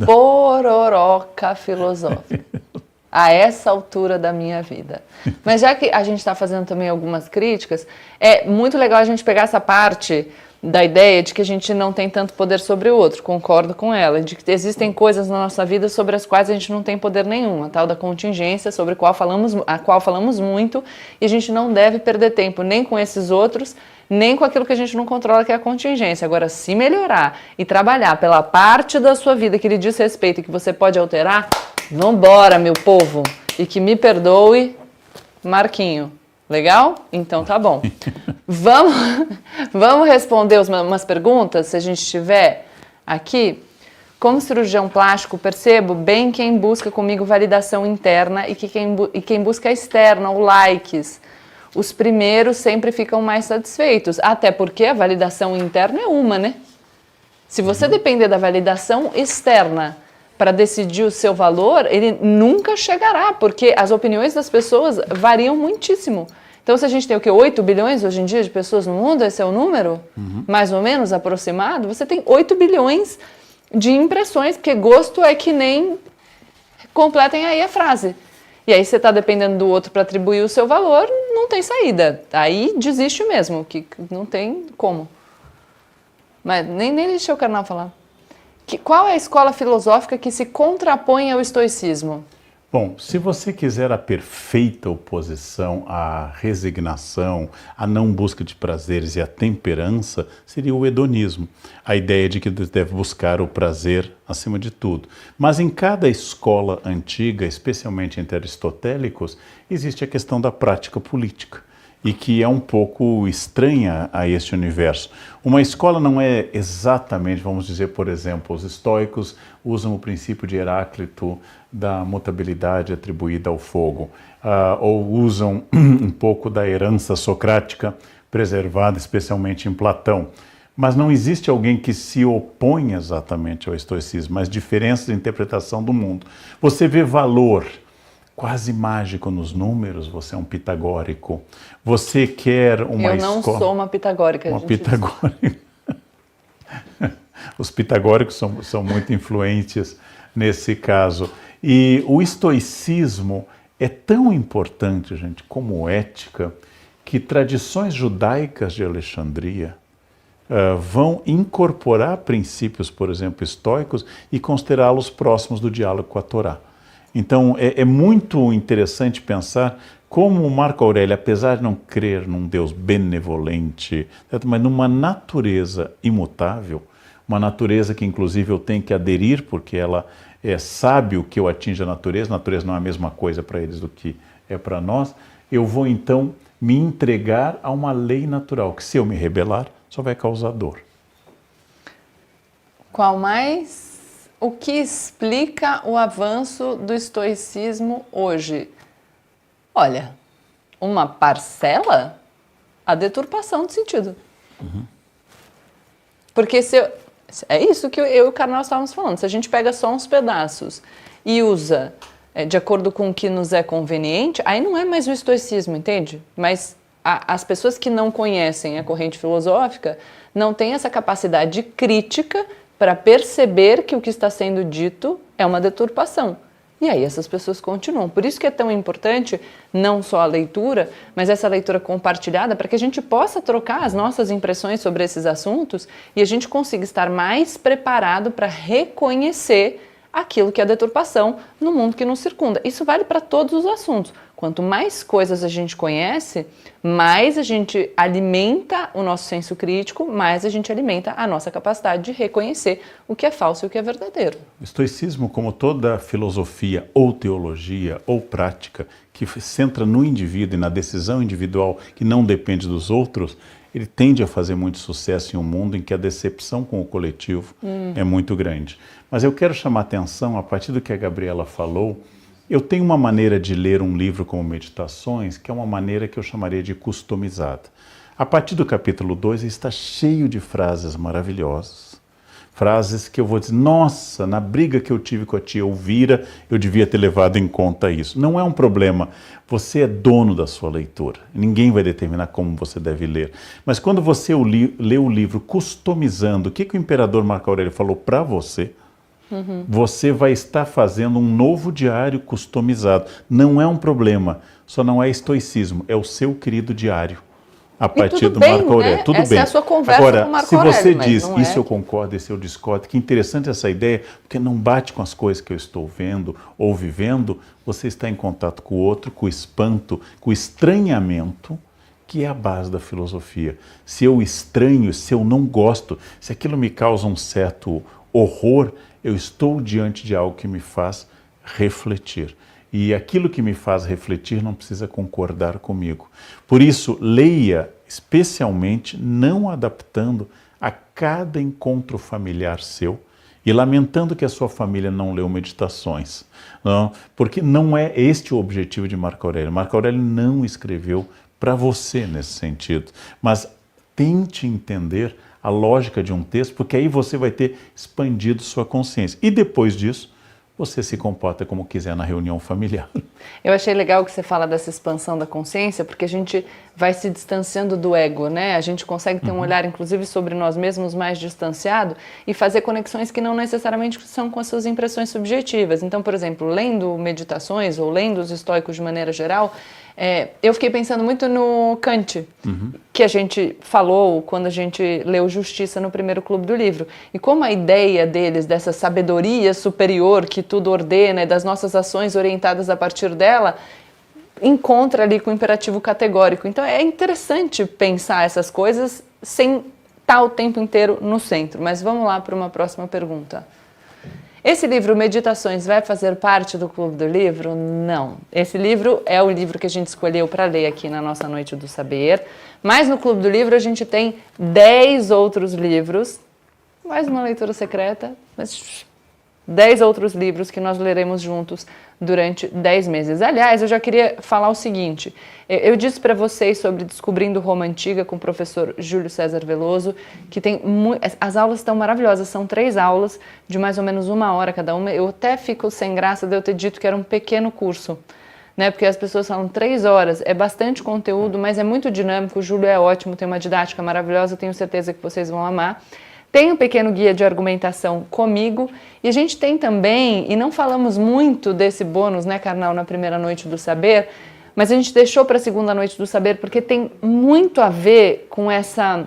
Pororoca filosófica. A essa altura da minha vida. Mas já que a gente está fazendo também algumas críticas, é muito legal a gente pegar essa parte da ideia de que a gente não tem tanto poder sobre o outro, concordo com ela, de que existem coisas na nossa vida sobre as quais a gente não tem poder nenhum, a tal da contingência, sobre a qual falamos muito, e a gente não deve perder tempo nem com esses outros, nem com aquilo que a gente não controla, que é a contingência. Agora, se melhorar e trabalhar pela parte da sua vida que lhe diz respeito e que você pode alterar, vambora, meu povo, e que me perdoe, Marquinho. Legal? Então tá bom. Vamos responder umas perguntas, se a gente tiver aqui. Como cirurgião plástico, percebo bem quem busca comigo validação interna e quem busca externa, ou likes. Os primeiros sempre ficam mais satisfeitos, até porque a validação interna é uma, né? Se você depender da validação externa para decidir o seu valor, ele nunca chegará, porque as opiniões das pessoas variam muitíssimo. Então, se a gente tem o quê? 8 bilhões hoje em dia de pessoas no mundo, esse é o número, mais ou menos aproximado, você tem 8 bilhões de impressões, porque gosto é que nem... Completem aí a frase. E aí você está dependendo do outro para atribuir o seu valor, não tem saída. Aí desiste mesmo, que não tem como. Mas nem deixei o Karnal falar. Qual é a escola filosófica que se contrapõe ao estoicismo? Bom, se você quiser a perfeita oposição à resignação, à não busca de prazeres e à temperança, seria o hedonismo. A ideia de que deve buscar o prazer acima de tudo. Mas em cada escola antiga, especialmente entre aristotélicos, existe a questão da prática política. E que é um pouco estranha a este universo. Uma escola não é exatamente, vamos dizer, por exemplo, os estoicos usam o princípio de Heráclito da mutabilidade atribuída ao fogo, ou usam um pouco da herança socrática preservada, especialmente em Platão. Mas não existe alguém que se opõe exatamente ao estoicismo, mas diferenças de interpretação do mundo. Você vê valor quase mágico nos números, você é um pitagórico. Você quer uma escola... Eu não sou uma pitagórica. Uma pitagórica. Os pitagóricos são muito influentes nesse caso. E o estoicismo é tão importante, gente, como ética, que tradições judaicas de Alexandria vão incorporar princípios, por exemplo, estoicos e considerá-los próximos do diálogo com a Torá. Então, é muito interessante pensar como o Marco Aurélio, apesar de não crer num Deus benevolente, mas numa natureza imutável, uma natureza que inclusive eu tenho que aderir, porque ela sabe o que eu atinge a natureza não é a mesma coisa para eles do que é para nós, eu vou então me entregar a uma lei natural, que se eu me rebelar, só vai causar dor. Qual mais? O que explica o avanço do estoicismo hoje? Olha, uma parcela? A deturpação de sentido. Porque é isso que eu e o Karnal estávamos falando. Se a gente pega só uns pedaços e usa de acordo com o que nos é conveniente, aí não é mais o estoicismo, entende? Mas as pessoas que não conhecem a corrente filosófica não têm essa capacidade crítica para perceber que o que está sendo dito é uma deturpação. E aí essas pessoas continuam. Por isso que é tão importante não só a leitura, mas essa leitura compartilhada, para que a gente possa trocar as nossas impressões sobre esses assuntos e a gente consiga estar mais preparado para reconhecer aquilo que é deturpação no mundo que nos circunda. Isso vale para todos os assuntos. Quanto mais coisas a gente conhece, mais a gente alimenta o nosso senso crítico, mais a gente alimenta a nossa capacidade de reconhecer o que é falso e o que é verdadeiro. O estoicismo, como toda filosofia ou teologia ou prática que se centra no indivíduo e na decisão individual que não depende dos outros, ele tende a fazer muito sucesso em um mundo em que a decepção com o coletivo é muito grande. Mas eu quero chamar a atenção, a partir do que a Gabriela falou, eu tenho uma maneira de ler um livro como Meditações, que é uma maneira que eu chamaria de customizada. A partir do capítulo 2, está cheio de frases maravilhosas. Frases que eu vou dizer, nossa, na briga que eu tive com a tia Elvira, eu devia ter levado em conta isso. Não é um problema, você é dono da sua leitura. Ninguém vai determinar como você deve ler. Mas quando você lê o livro customizando, o que o imperador Marco Aurélio falou para você, você vai estar fazendo um novo diário customizado. Não é um problema, só não é estoicismo, é o seu querido diário. A partir do bem, Marco Aurélio. Né? Tudo Essa bem. É a sua conversa Agora, com o Marco se Aurélio, você diz, isso é... eu concordo, esse eu discordo, que interessante essa ideia, porque não bate com as coisas que eu estou vendo ou vivendo, você está em contato com o outro, com o espanto, com o estranhamento, que é a base da filosofia. Se eu estranho, se eu não gosto, se aquilo me causa um certo horror, eu estou diante de algo que me faz refletir. E aquilo que me faz refletir não precisa concordar comigo. Por isso, leia especialmente não adaptando a cada encontro familiar seu e lamentando que a sua família não leu Meditações. Não, porque não é este o objetivo de Marco Aurélio. Marco Aurélio não escreveu para você nesse sentido, mas tente entender a lógica de um texto, porque aí você vai ter expandido sua consciência. E depois disso, você se comporta como quiser na reunião familiar. Eu achei legal que você fala dessa expansão da consciência, porque a gente vai se distanciando do ego, né? A gente consegue ter um olhar, inclusive, sobre nós mesmos mais distanciado e fazer conexões que não necessariamente são com as suas impressões subjetivas. Então, por exemplo, lendo Meditações ou lendo os estoicos de maneira geral, eu fiquei pensando muito no Kant, que a gente falou quando a gente leu Justiça no primeiro clube do livro. E como a ideia deles, dessa sabedoria superior que tudo ordena e das nossas ações orientadas a partir dela, encontra ali com o imperativo categórico. Então é interessante pensar essas coisas sem estar o tempo inteiro no centro. Mas vamos lá para uma próxima pergunta. Esse livro, Meditações, vai fazer parte do Clube do Livro? Não. Esse livro é o livro que a gente escolheu para ler aqui na nossa Noite do Saber. Mas no Clube do Livro a gente tem 10 outros livros, mais uma leitura secreta, mas 10 outros livros que nós leremos juntos durante 10 meses. Aliás, eu já queria falar o seguinte, eu disse para vocês sobre Descobrindo Roma Antiga com o professor Júlio César Veloso, que tem as aulas estão maravilhosas, são 3 aulas de mais ou menos 1 hora cada uma. Eu até fico sem graça de eu ter dito que era um pequeno curso, né? Porque as pessoas falam 3 horas, é bastante conteúdo, mas é muito dinâmico, o Júlio é ótimo, tem uma didática maravilhosa, tenho certeza que vocês vão amar. Tem um pequeno guia de argumentação comigo e a gente tem também, e não falamos muito desse bônus, né, Karnal, na primeira Noite do Saber, mas a gente deixou para a segunda Noite do Saber porque tem muito a ver com essa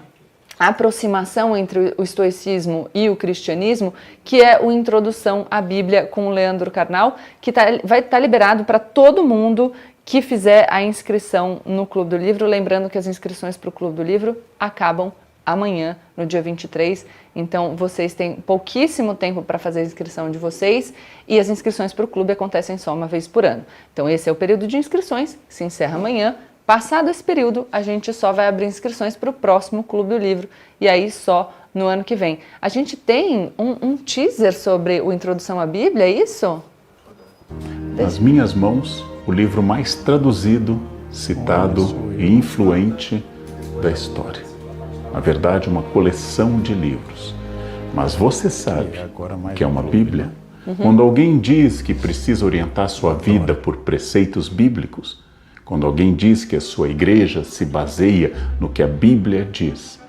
aproximação entre o estoicismo e o cristianismo, que é o Introdução à Bíblia com o Leandro Karnal, que vai estar liberado para todo mundo que fizer a inscrição no Clube do Livro. Lembrando que as inscrições para o Clube do Livro acabam amanhã, no dia 23, então vocês têm pouquíssimo tempo para fazer a inscrição de vocês e as inscrições para o clube acontecem só uma vez por ano. Então esse é o período de inscrições, que se encerra amanhã, Passado esse período, a gente só vai abrir inscrições para o próximo Clube do Livro, e aí só no ano que vem. A gente tem um teaser sobre o Introdução à Bíblia, é isso? Nas minhas mãos, o livro mais traduzido, citado e influente da história. Na verdade, uma coleção de livros. Mas você sabe que é uma Bíblia? Quando alguém diz que precisa orientar sua vida por preceitos bíblicos, quando alguém diz que a sua igreja se baseia no que a Bíblia diz,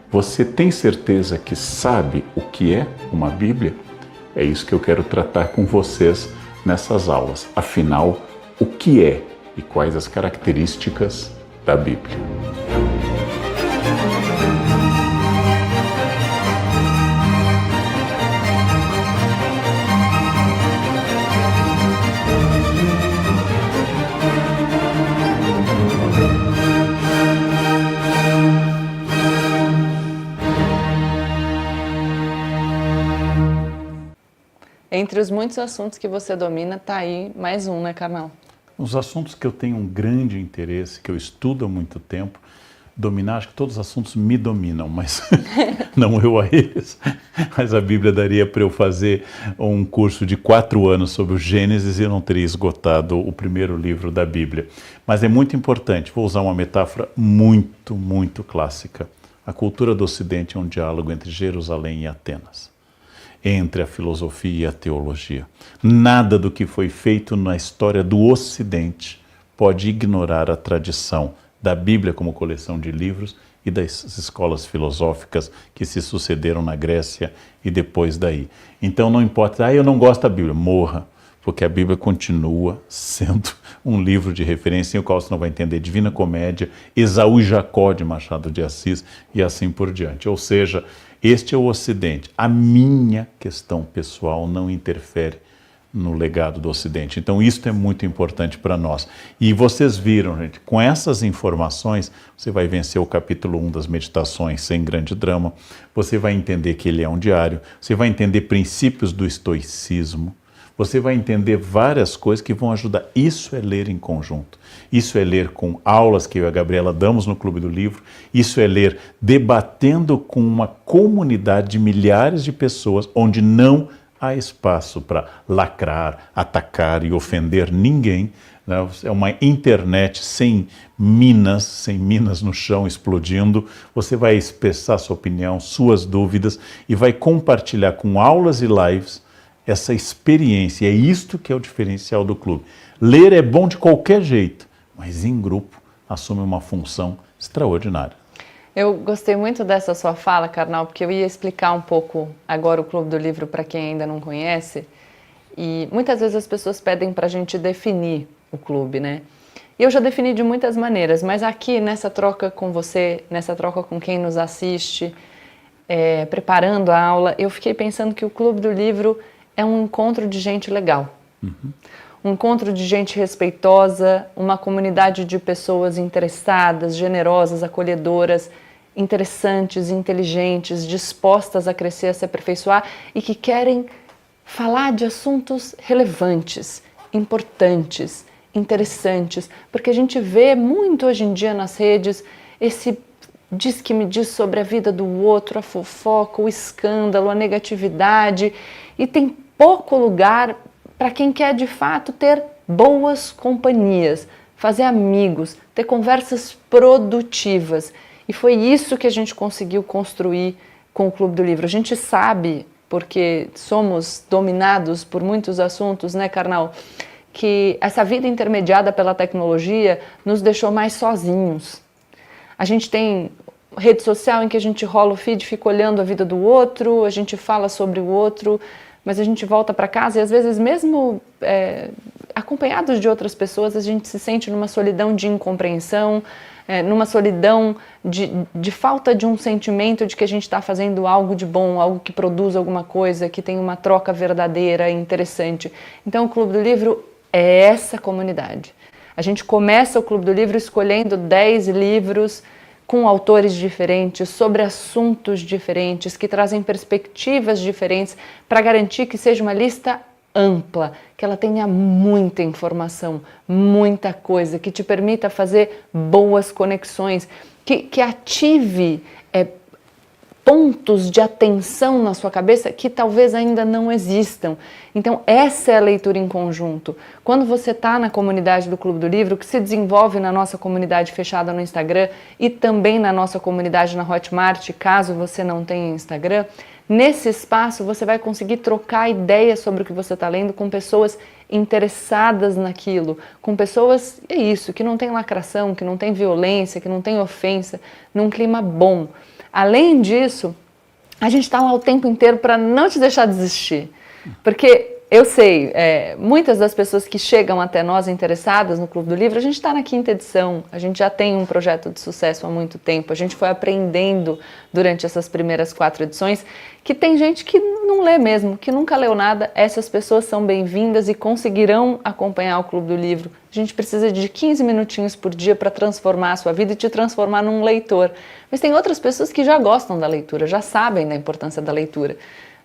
você tem certeza que sabe o que é uma Bíblia? É isso que eu quero tratar com vocês nessas aulas. Afinal, o que é e quais as características da Bíblia? Entre os muitos assuntos que você domina, tá aí mais um, né, Carnal? Os assuntos que eu tenho um grande interesse, que eu estudo há muito tempo, dominar, acho que todos os assuntos me dominam, mas não eu a eles. Mas a Bíblia daria para eu fazer um curso de 4 anos sobre o Gênesis e eu não teria esgotado o primeiro livro da Bíblia. Mas é muito importante, vou usar uma metáfora muito clássica. A cultura do Ocidente é um diálogo entre Jerusalém e Atenas, entre a filosofia e a teologia. Nada do que foi feito na história do Ocidente pode ignorar a tradição da Bíblia como coleção de livros e das escolas filosóficas que se sucederam na Grécia e depois daí. Então não importa, eu não gosto da Bíblia, morra, porque a Bíblia continua sendo um livro de referência em o qual você não vai entender Divina Comédia, Esaú e Jacó de Machado de Assis e assim por diante. Ou seja, este é o Ocidente. A minha questão pessoal não interfere no legado do Ocidente. Então, isso é muito importante para nós. E vocês viram, gente, com essas informações, você vai vencer o capítulo 1 das meditações sem grande drama, você vai entender que ele é um diário, você vai entender princípios do estoicismo, você vai entender várias coisas que vão ajudar. Isso é ler em conjunto. Isso é ler com aulas que eu e a Gabriela damos no Clube do Livro. Isso é ler debatendo com uma comunidade de milhares de pessoas onde não há espaço para lacrar, atacar e ofender ninguém. Né? É uma internet sem minas no chão explodindo. Você vai expressar sua opinião, suas dúvidas e vai compartilhar com aulas e lives essa experiência. É isto que é o diferencial do clube. Ler é bom de qualquer jeito, mas em grupo assume uma função extraordinária. Eu gostei muito dessa sua fala, Karnal, porque eu ia explicar um pouco agora o Clube do Livro para quem ainda não conhece. E muitas vezes as pessoas pedem para a gente definir o clube, né? E eu já defini de muitas maneiras, mas aqui nessa troca com você, nessa troca com quem nos assiste, preparando a aula, eu fiquei pensando que o Clube do Livro é um encontro de gente legal. Um encontro de gente respeitosa, uma comunidade de pessoas interessadas, generosas, acolhedoras, interessantes, inteligentes, dispostas a crescer, a se aperfeiçoar e que querem falar de assuntos relevantes, importantes, interessantes, porque a gente vê muito hoje em dia nas redes esse diz que me diz sobre a vida do outro, a fofoca, o escândalo, a negatividade, e tem pouco lugar para quem quer de fato ter boas companhias, fazer amigos, ter conversas produtivas. E foi isso que a gente conseguiu construir com o Clube do Livro. A gente sabe, porque somos dominados por muitos assuntos, né, Karnal, que essa vida intermediada pela tecnologia nos deixou mais sozinhos. A gente tem rede social em que a gente rola o feed, fica olhando a vida do outro, a gente fala sobre o outro, mas a gente volta para casa e às vezes mesmo acompanhados de outras pessoas, a gente se sente numa solidão de incompreensão, numa solidão de falta de um sentimento de que a gente está fazendo algo de bom, algo que produz alguma coisa, que tem uma troca verdadeira e interessante. Então o Clube do Livro é essa comunidade. A gente começa o Clube do Livro escolhendo 10 livros com autores diferentes, sobre assuntos diferentes, que trazem perspectivas diferentes, para garantir que seja uma lista ampla, que ela tenha muita informação, muita coisa, que te permita fazer boas conexões, que ative pontos de atenção na sua cabeça que talvez ainda não existam. Então, essa é a leitura em conjunto. Quando você está na comunidade do Clube do Livro, que se desenvolve na nossa comunidade fechada no Instagram e também na nossa comunidade na Hotmart, caso você não tenha Instagram, nesse espaço você vai conseguir trocar ideias sobre o que você está lendo com pessoas interessadas naquilo, com pessoas, é isso, que não tem lacração, que não tem violência, que não tem ofensa, num clima bom. Além disso, a gente está lá o tempo inteiro para não te deixar desistir. Porque eu sei, muitas das pessoas que chegam até nós interessadas no Clube do Livro, a gente está na 5ª edição, a gente já tem um projeto de sucesso há muito tempo, a gente foi aprendendo durante essas primeiras 4 edições que tem gente que não lê mesmo, que nunca leu nada. Essas pessoas são bem-vindas e conseguirão acompanhar o Clube do Livro. A gente precisa de 15 minutinhos por dia para transformar a sua vida e te transformar num leitor. Mas tem outras pessoas que já gostam da leitura, já sabem da importância da leitura,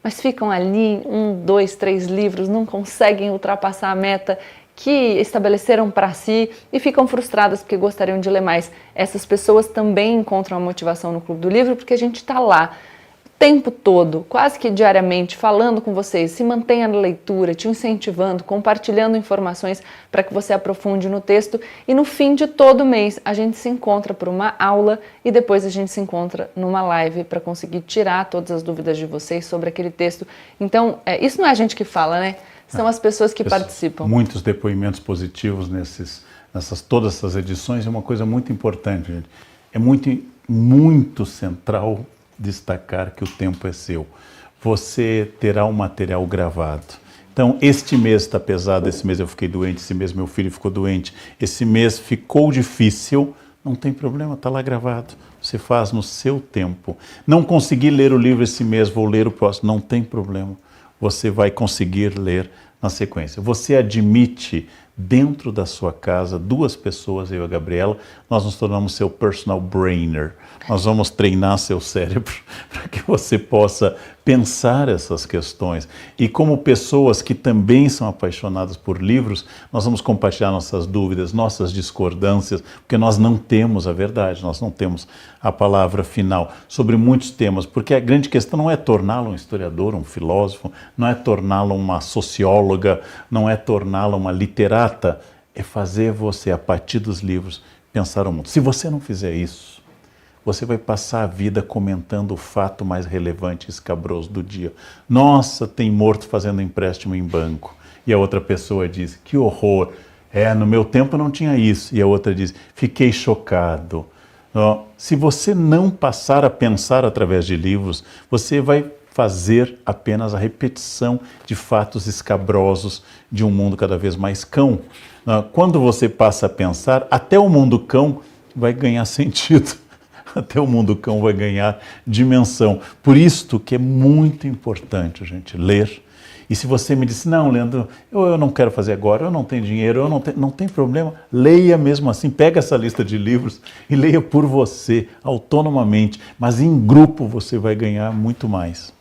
mas ficam ali 1, 2, 3 livros, não conseguem ultrapassar a meta que estabeleceram para si e ficam frustradas porque gostariam de ler mais. Essas pessoas também encontram a motivação no Clube do Livro porque a gente está lá o tempo todo, quase que diariamente, falando com vocês, se mantenha na leitura, te incentivando, compartilhando informações para que você aprofunde no texto, e no fim de todo mês a gente se encontra por uma aula e depois a gente se encontra numa live para conseguir tirar todas as dúvidas de vocês sobre aquele texto. Então, isso não é a gente que fala, né? São as pessoas que participam. Muitos depoimentos positivos todas essas edições, é uma coisa muito importante, gente. É muito central destacar que o tempo é seu. Você terá um material gravado. Então, este mês está pesado, esse mês eu fiquei doente, esse mês meu filho ficou doente, esse mês ficou difícil, não tem problema, está lá gravado. Você faz no seu tempo. Não consegui ler o livro esse mês, vou ler o próximo, não tem problema. Você vai conseguir ler na sequência. Você admite dentro da sua casa 2 pessoas, eu e a Gabriela, nós nos tornamos seu personal brainer. Nós vamos treinar seu cérebro para que você possa pensar essas questões. E como pessoas que também são apaixonadas por livros, nós vamos compartilhar nossas dúvidas, nossas discordâncias, porque nós não temos a verdade, nós não temos a palavra final sobre muitos temas, porque a grande questão não é torná-lo um historiador, um filósofo, não é torná-lo uma socióloga, não é torná-lo uma literata, é fazer você, a partir dos livros, pensar o mundo. Se você não fizer isso, você vai passar a vida comentando o fato mais relevante e escabroso do dia. Nossa, tem morto fazendo empréstimo em banco. E a outra pessoa diz, que horror. No meu tempo não tinha isso. E a outra diz, fiquei chocado. Se você não passar a pensar através de livros, você vai fazer apenas a repetição de fatos escabrosos de um mundo cada vez mais cão. Quando você passa a pensar, até o mundo cão vai ganhar sentido. Até o mundo cão vai ganhar dimensão. Por isto que é muito importante a gente ler. E se você me disse, não, Leandro, eu não quero fazer agora, eu não tenho dinheiro, não tem problema, leia mesmo assim, pega essa lista de livros e leia por você, autonomamente, mas em grupo você vai ganhar muito mais.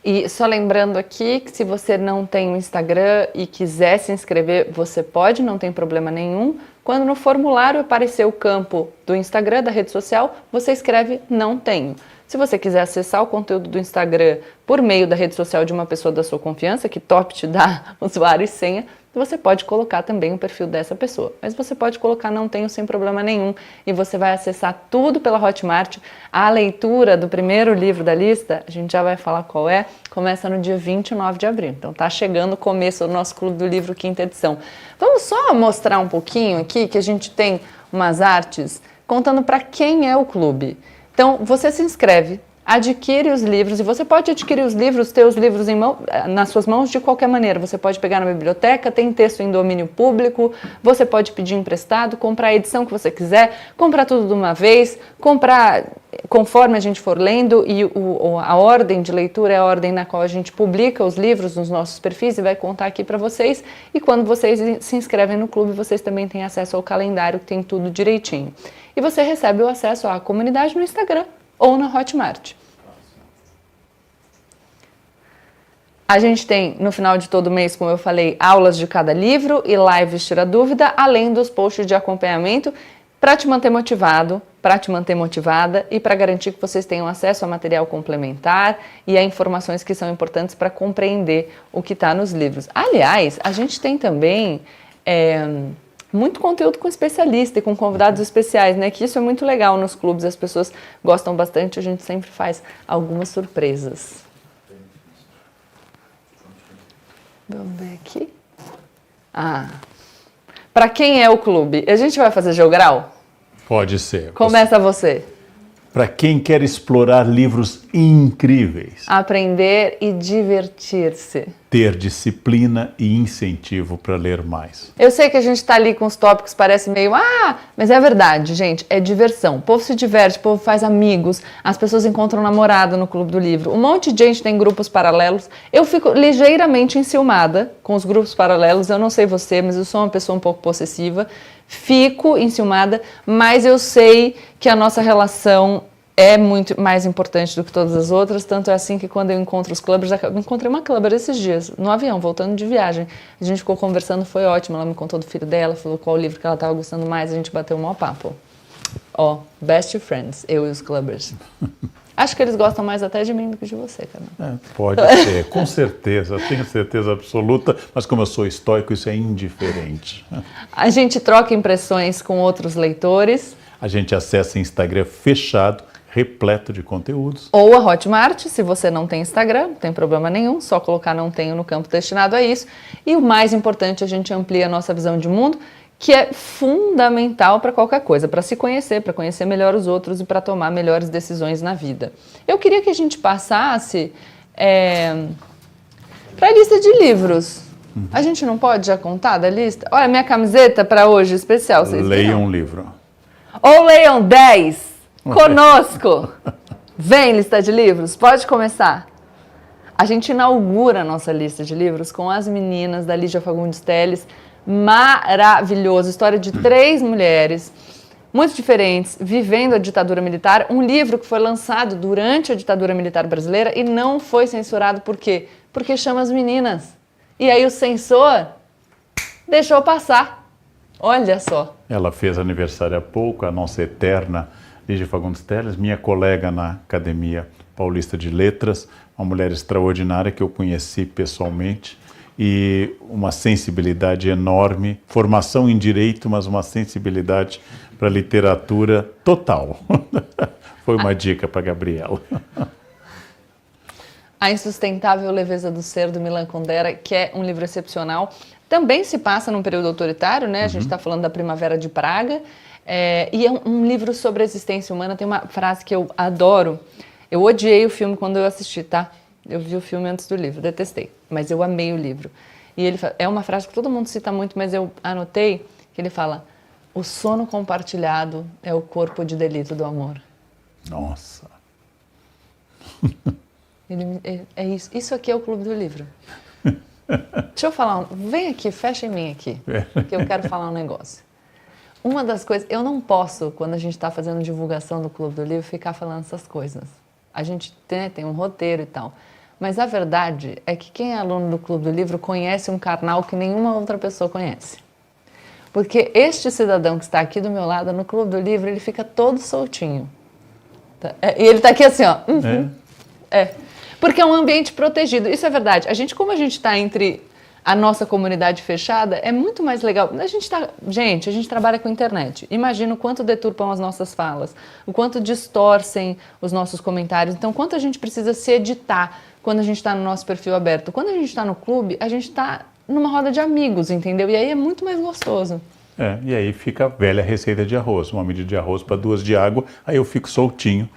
E só lembrando aqui que se você não tem um Instagram e quiser se inscrever, você pode, não tem problema nenhum. Quando no formulário aparecer o campo do Instagram, da rede social, você escreve não tenho. Se você quiser acessar o conteúdo do Instagram por meio da rede social de uma pessoa da sua confiança, que top te dá usuário e senha, você pode colocar também o perfil dessa pessoa. Mas você pode colocar não tenho sem problema nenhum e você vai acessar tudo pela Hotmart. A leitura do primeiro livro da lista, a gente já vai falar qual é, começa no dia 29 de abril. Então tá chegando o começo do nosso Clube do Livro 5ª edição. Vamos só mostrar um pouquinho aqui que a gente tem umas artes contando para quem é o clube. Então você se inscreve, adquire os livros, e você pode adquirir os livros, ter os livros nas suas mãos de qualquer maneira. Você pode pegar na biblioteca, tem texto em domínio público, você pode pedir emprestado, comprar a edição que você quiser, comprar tudo de uma vez, comprar conforme a gente for lendo, e a ordem de leitura é a ordem na qual a gente publica os livros nos nossos perfis e vai contar aqui para vocês. E quando vocês se inscrevem no clube, vocês também têm acesso ao calendário, que tem tudo direitinho. E você recebe o acesso à comunidade no Instagram ou na Hotmart. A gente tem, no final de todo mês, como eu falei, aulas de cada livro e lives Tira Dúvida, além dos posts de acompanhamento para te manter motivado, para te manter motivada e para garantir que vocês tenham acesso a material complementar e a informações que são importantes para compreender o que está nos livros. Aliás, a gente tem também muito conteúdo com especialista e com convidados especiais, né? Que isso é muito legal nos clubes, as pessoas gostam bastante, a gente sempre faz algumas surpresas. Vamos ver aqui. Para quem é o clube? A gente vai fazer jogral? Pode ser. Começa você. Para quem quer explorar livros incríveis. Aprender e divertir-se. Ter disciplina e incentivo para ler mais. Eu sei que a gente está ali com os tópicos, parece meio, mas é verdade, gente, é diversão. O povo se diverte, o povo faz amigos, as pessoas encontram namorado no Clube do Livro. Um monte de gente tem grupos paralelos. Eu fico ligeiramente enciumada com os grupos paralelos. Eu não sei você, mas eu sou uma pessoa um pouco possessiva. Fico enciumada, mas eu sei que a nossa relação é muito mais importante do que todas as outras, tanto é assim que quando eu encontro os clubbers, eu encontrei uma clubber esses dias, no avião, voltando de viagem. A gente ficou conversando, foi ótimo, ela me contou do filho dela, falou qual livro que ela estava gostando mais, a gente bateu um maior papo. Best friends, eu e os clubbers. Acho que eles gostam mais até de mim do que de você, cara. Pode ser, com certeza, tenho certeza absoluta, mas como eu sou estoico, isso é indiferente. A gente troca impressões com outros leitores. A gente acessa Instagram fechado, repleto de conteúdos. Ou a Hotmart, se você não tem Instagram, não tem problema nenhum, só colocar não tenho no campo destinado a isso. E o mais importante, a gente amplia a nossa visão de mundo, que é fundamental para qualquer coisa, para se conhecer, para conhecer melhor os outros e para tomar melhores decisões na vida. Eu queria que a gente passasse para a lista de livros. A gente não pode já contar da lista? Olha, minha camiseta para hoje especial. Vocês Leiam um livro. Ou leiam 10 conosco. Vem, lista de livros, pode começar. A gente inaugura a nossa lista de livros com as meninas da Lígia Fagundes Telles. Maravilhoso, história de 3 mulheres muito diferentes, vivendo a ditadura militar, um livro que foi lançado durante a ditadura militar brasileira e não foi censurado, por quê? Porque chama as meninas, e aí o censor deixou passar, olha só. Ela fez aniversário há pouco, a nossa eterna Lígia Fagundes Telles, minha colega na Academia Paulista de Letras, uma mulher extraordinária que eu conheci pessoalmente, e uma sensibilidade enorme, formação em direito, mas uma sensibilidade para literatura total. Foi uma dica para a Gabriela. A Insustentável Leveza do Ser, do Milan Kundera, que é um livro excepcional. Também se passa num período autoritário, né? A gente está falando da Primavera de Praga. E é um livro sobre a existência humana. Tem uma frase que eu adoro. Eu odiei o filme quando eu assisti, tá? Eu vi o filme antes do livro, detestei, mas eu amei o livro. E ele é uma frase que todo mundo cita muito, mas eu anotei, que ele fala: o sono compartilhado é o corpo de delito do amor. Nossa. É isso. Isso aqui é o Clube do Livro. Deixa eu falar, vem aqui, fecha em mim aqui, que eu quero falar um negócio. Uma das coisas, eu não posso, quando a gente está fazendo divulgação do Clube do Livro, ficar falando essas coisas. A gente tem um roteiro e tal. Mas a verdade é que quem é aluno do Clube do Livro conhece um carnal que nenhuma outra pessoa conhece. Porque este cidadão que está aqui do meu lado, no Clube do Livro, ele fica todo soltinho. E ele está aqui assim, ó. Porque é um ambiente protegido. Isso é verdade. Como a gente está entre a nossa comunidade fechada, é muito mais legal. A gente trabalha com internet. Imagina o quanto deturpam as nossas falas, o quanto distorcem os nossos comentários. Então, quanto a gente precisa se editar quando a gente está no nosso perfil aberto. Quando a gente está no clube, a gente está numa roda de amigos, entendeu? E aí é muito mais gostoso. E aí fica a velha receita de arroz. Uma medida de arroz para 2 de água, aí eu fico soltinho,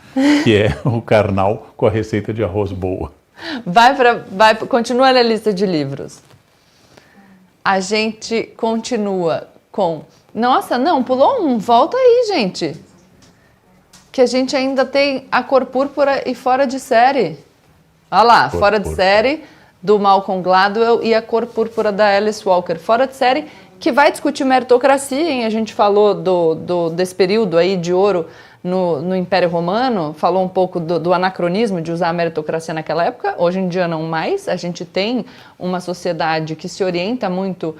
que é o carnal com a receita de arroz boa. Continua na lista de livros. A gente continua com... Nossa, não, pulou um. Volta aí, gente. Que a gente ainda tem A Cor Púrpura e Fora de Série. Olha lá, Fora de Série, do Malcolm Gladwell, e A Cor Púrpura, da Alice Walker. Fora de Série, que vai discutir meritocracia, hein? A gente falou desse período aí de ouro no Império Romano, falou um pouco do anacronismo de usar a meritocracia naquela época. Hoje em dia não mais, a gente tem uma sociedade que se orienta muito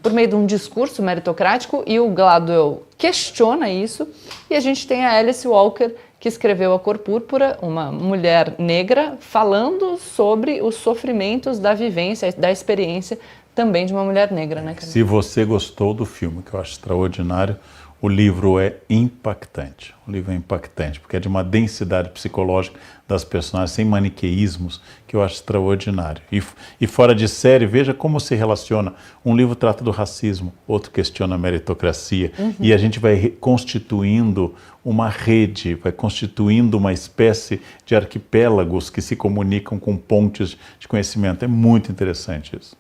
por meio de um discurso meritocrático, e o Gladwell questiona isso, e a gente tem a Alice Walker, que escreveu A Cor Púrpura, uma mulher negra, falando sobre os sofrimentos da vivência, da experiência também de uma mulher negra, né, Carlos? Se você gostou do filme, que eu acho extraordinário, o livro é impactante. O livro é impactante, porque é de uma densidade psicológica das personagens, sem maniqueísmos, que eu acho extraordinário. E fora de série, veja como se relaciona. Um livro trata do racismo, outro questiona a meritocracia, e a gente vai constituindo uma rede, vai constituindo uma espécie de arquipélagos que se comunicam com pontes de conhecimento. É muito interessante isso.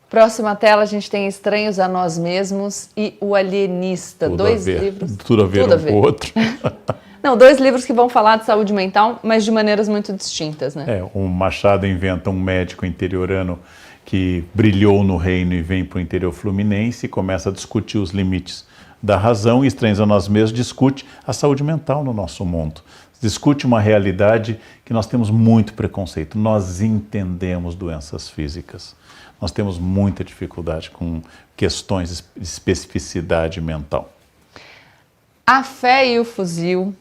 Próxima tela, a gente tem Estranhos a Nós Mesmos e O Alienista. Dois livros. Tudo a ver um com o outro. Não, 2 livros que vão falar de saúde mental, mas de maneiras muito distintas, né? O Machado inventa um médico interiorano que brilhou no reino e vem para o interior fluminense e começa a discutir os limites da razão, e Estranhos a Nós Mesmos discute a saúde mental no nosso mundo. Discute uma realidade que nós temos muito preconceito. Nós entendemos doenças físicas. Nós temos muita dificuldade com questões de especificidade mental. A Fé e o Fuzil,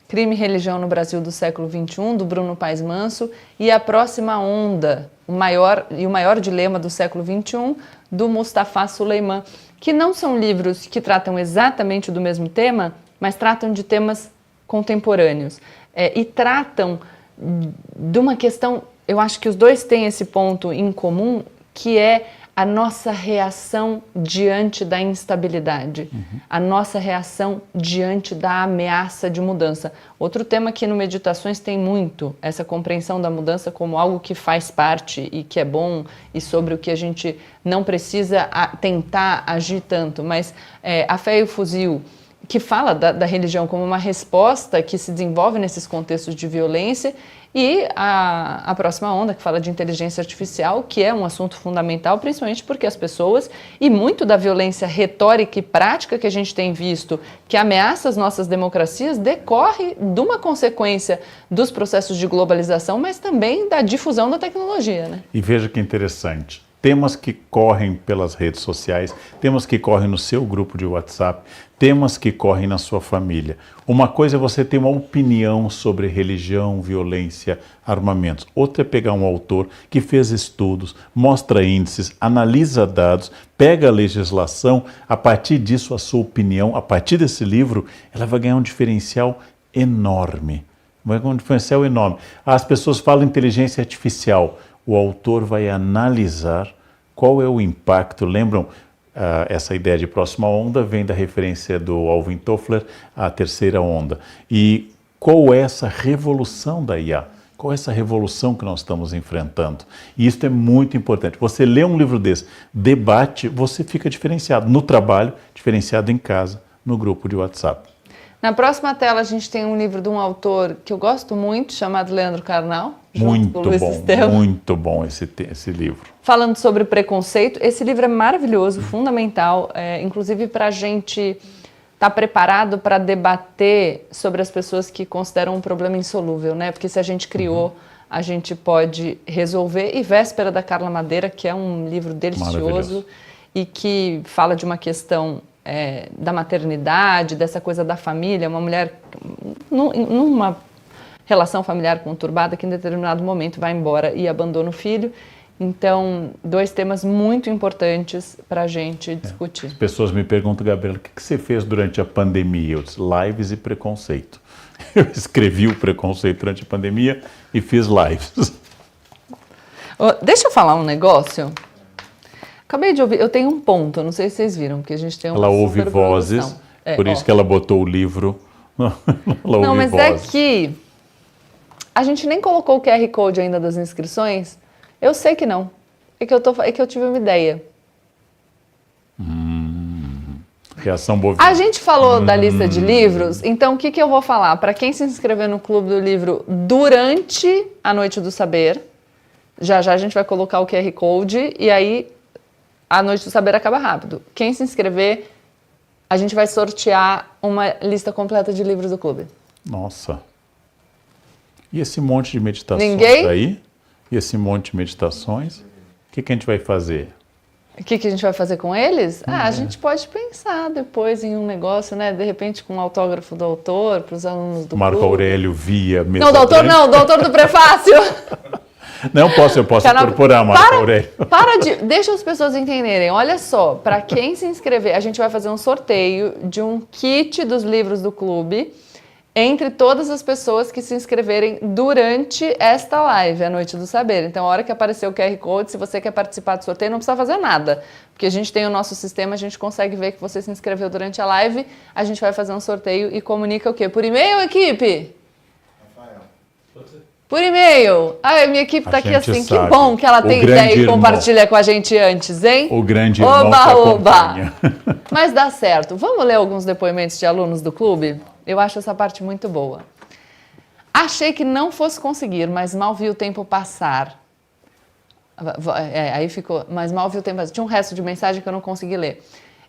Crime e Religião no Brasil do século XXI, do Bruno Paes Manso, e A Próxima Onda, o maior dilema do século XXI, do Mustafa Suleyman, que não são livros que tratam exatamente do mesmo tema, mas tratam de temas contemporâneos. E tratam de uma questão, eu acho que os dois têm esse ponto em comum, que é a nossa reação diante da instabilidade, a nossa reação diante da ameaça de mudança. Outro tema que no Meditações tem muito, essa compreensão da mudança como algo que faz parte e que é bom, e sobre o que a gente não precisa tentar agir tanto, mas A Fé e o Fuzil, que fala da religião como uma resposta que se desenvolve nesses contextos de violência, e a Próxima Onda, que fala de inteligência artificial, que é um assunto fundamental, principalmente porque as pessoas, e muito da violência retórica e prática que a gente tem visto, que ameaça as nossas democracias, decorre de uma consequência dos processos de globalização, mas também da difusão da tecnologia, né? E veja que interessante. Temas que correm pelas redes sociais, temas que correm no seu grupo de WhatsApp, temas que correm na sua família. Uma coisa é você ter uma opinião sobre religião, violência, armamentos. Outra é pegar um autor que fez estudos, mostra índices, analisa dados, pega a legislação, a partir disso a sua opinião, a partir desse livro, ela vai ganhar um diferencial enorme. Vai ganhar um diferencial enorme. As pessoas falam inteligência artificial. O autor vai analisar qual é o impacto. Lembram, essa ideia de próxima onda vem da referência do Alvin Toffler à terceira onda. E qual é essa revolução da IA? Qual é essa revolução que nós estamos enfrentando? E isso é muito importante. Você lê um livro desse, debate, você fica diferenciado no trabalho, diferenciado em casa, no grupo de WhatsApp. Na próxima tela a gente tem um livro de um autor que eu gosto muito, chamado Leandro Carnal. Muito bom esse livro. Falando sobre preconceito. Esse livro é maravilhoso, fundamental, inclusive para a gente estar preparado para debater sobre as pessoas que consideram um problema insolúvel, né? Porque se a gente criou, a gente pode resolver. E Véspera, da Carla Madeira, que é um livro delicioso e que fala de uma questão da maternidade, dessa coisa da família, uma mulher numa relação familiar conturbada que em determinado momento vai embora e abandona o filho. Então, 2 temas muito importantes para a gente discutir. As pessoas me perguntam, Gabriela, o que você fez durante a pandemia? Eu disse, lives e preconceito. Eu escrevi o preconceito durante a pandemia e fiz lives. Deixa eu falar um negócio. Acabei de ouvir, eu tenho um ponto, não sei se vocês viram, porque a gente tem uma Ela ouve vozes, por isso que ela botou o livro. Não, mas vozes. É que a gente nem colocou o QR Code ainda das inscrições. Eu sei que não. É que eu tive uma ideia. Reação bovina. A gente falou da lista de livros, então o que eu vou falar? Para quem se inscrever no Clube do Livro durante a Noite do Saber, já a gente vai colocar o QR Code e aí a Noite do Saber acaba rápido. Quem se inscrever a gente vai sortear uma lista completa de livros do clube. Nossa. E esse monte de meditações Ninguém? aí? E esse monte de meditações? O que a gente vai fazer? O que a gente vai fazer com eles? A gente pode pensar depois em um negócio, né? De repente com um autógrafo do autor, para os alunos do Marco clube. Aurélio via mesa Não, doutor branca. não, doutor do prefácio. Não, eu posso incorporar Marco Aurélio. Deixa as pessoas entenderem. Olha só, para quem se inscrever, a gente vai fazer um sorteio de um kit dos livros do clube entre todas as pessoas que se inscreverem durante esta live, a Noite do Saber. Então, a hora que aparecer o QR Code, se você quer participar do sorteio, não precisa fazer nada. Porque a gente tem o nosso sistema, a gente consegue ver que você se inscreveu durante a live, a gente vai fazer um sorteio e comunica o quê? Por e-mail, equipe? Rafael. Por e-mail. A minha equipe tá aqui gente assim. sabe. Que bom que ela O tem grande ideia e irmão. compartilha com a gente antes, hein? O grande irmão Oba, que oba. acompanha. Mas dá certo. Vamos ler alguns depoimentos de alunos do clube? Eu acho essa parte muito boa. Achei que não fosse conseguir, mas mal vi o tempo passar. Aí ficou, mas mal vi o tempo passar. Tinha um resto de mensagem que eu não consegui ler.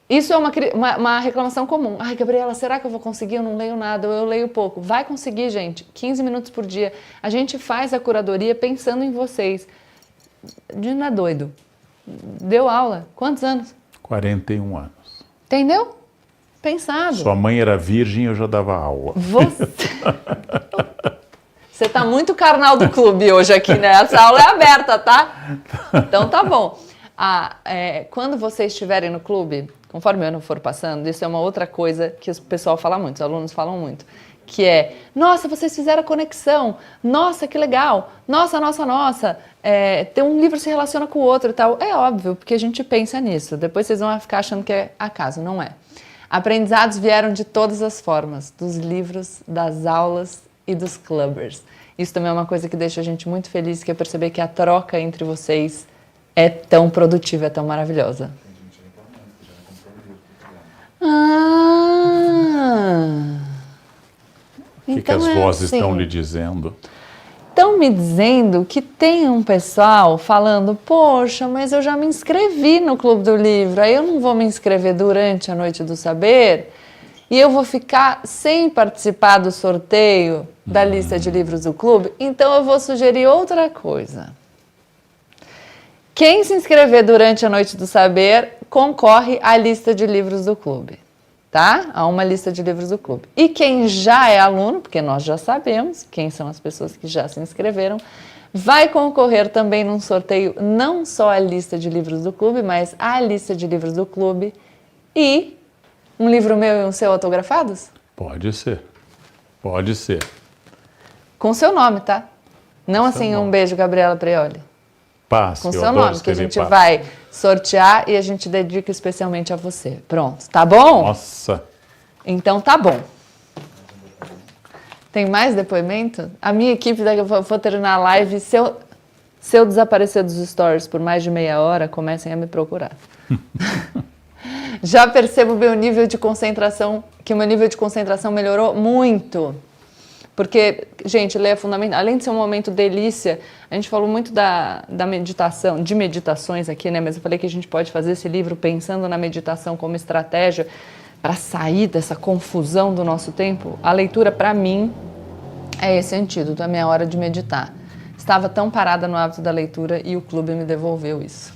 Isso é uma reclamação comum. Ai, Gabriela, será que eu vou conseguir? Eu não leio nada, eu leio pouco. Vai conseguir, gente. 15 minutos por dia. A gente faz a curadoria pensando em vocês. Não é doido. Deu aula. Quantos anos? 41 anos. Entendeu? Pensado. Sua mãe era virgem e eu já dava aula. Você tá muito carnal do clube hoje aqui, né? Essa aula é aberta, tá? Então tá bom. Quando vocês estiverem no clube, conforme o ano for passando, isso é uma outra coisa que o pessoal fala muito, os alunos falam muito, que é, nossa, vocês fizeram a conexão, nossa, que legal, nossa, tem um livro se relaciona com o outro e tal. É óbvio, porque a gente pensa nisso, depois vocês vão ficar achando que é acaso, não é. Aprendizados vieram de todas as formas, dos livros, das aulas e dos clubbers. Isso também é uma coisa que deixa a gente muito feliz, que é perceber que a troca entre vocês é tão produtiva, é tão maravilhosa. O que as vozes estão lhe dizendo? Estão me dizendo que tem um pessoal falando, poxa, mas eu já me inscrevi no Clube do Livro, aí eu não vou me inscrever durante a Noite do Saber e eu vou ficar sem participar do sorteio da lista de livros do clube, então eu vou sugerir outra coisa. Quem se inscrever durante a Noite do Saber concorre à lista de livros do clube, tá? A uma lista de livros do clube. E quem já é aluno, porque nós já sabemos quem são as pessoas que já se inscreveram, vai concorrer também num sorteio não só a lista de livros do clube, mas a lista de livros do clube e um livro meu e um seu autografados? Pode ser. Pode ser. Com seu nome, tá? Não Com assim, seu um nome. beijo, Gabriela Prioli. Passe, Com eu seu adoro nome, que a escrever gente passe. vai sortear e a gente dedica especialmente a você. Pronto, tá bom? Nossa. Então tá bom. Tem mais depoimento? A minha equipe, eu vou terminar a live. Se eu desaparecer dos stories por mais de meia hora, comecem a me procurar. Já percebo meu nível de concentração, que o meu nível de concentração melhorou muito. Porque, gente, ler é fundamental. Além de ser um momento delícia, a gente falou muito da meditação, de meditações aqui, né? Mas eu falei que a gente pode fazer esse livro pensando na meditação como estratégia para sair dessa confusão do nosso tempo. A leitura, para mim, é esse antídoto, é a minha hora de meditar. Estava tão parada no hábito da leitura e o clube me devolveu isso.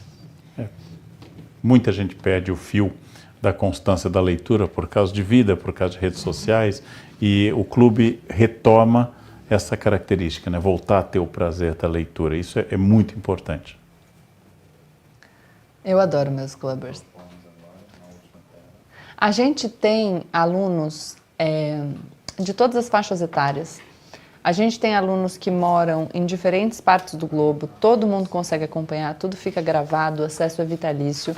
Muita gente perde o fio da constância da leitura por causa de vida, por causa de redes sociais, e o clube retoma essa característica, né? Voltar a ter o prazer da leitura. Isso é muito importante. Eu adoro meus clubbers. A gente tem alunos de todas as faixas etárias. A gente tem alunos que moram em diferentes partes do globo, todo mundo consegue acompanhar, tudo fica gravado, o acesso é vitalício.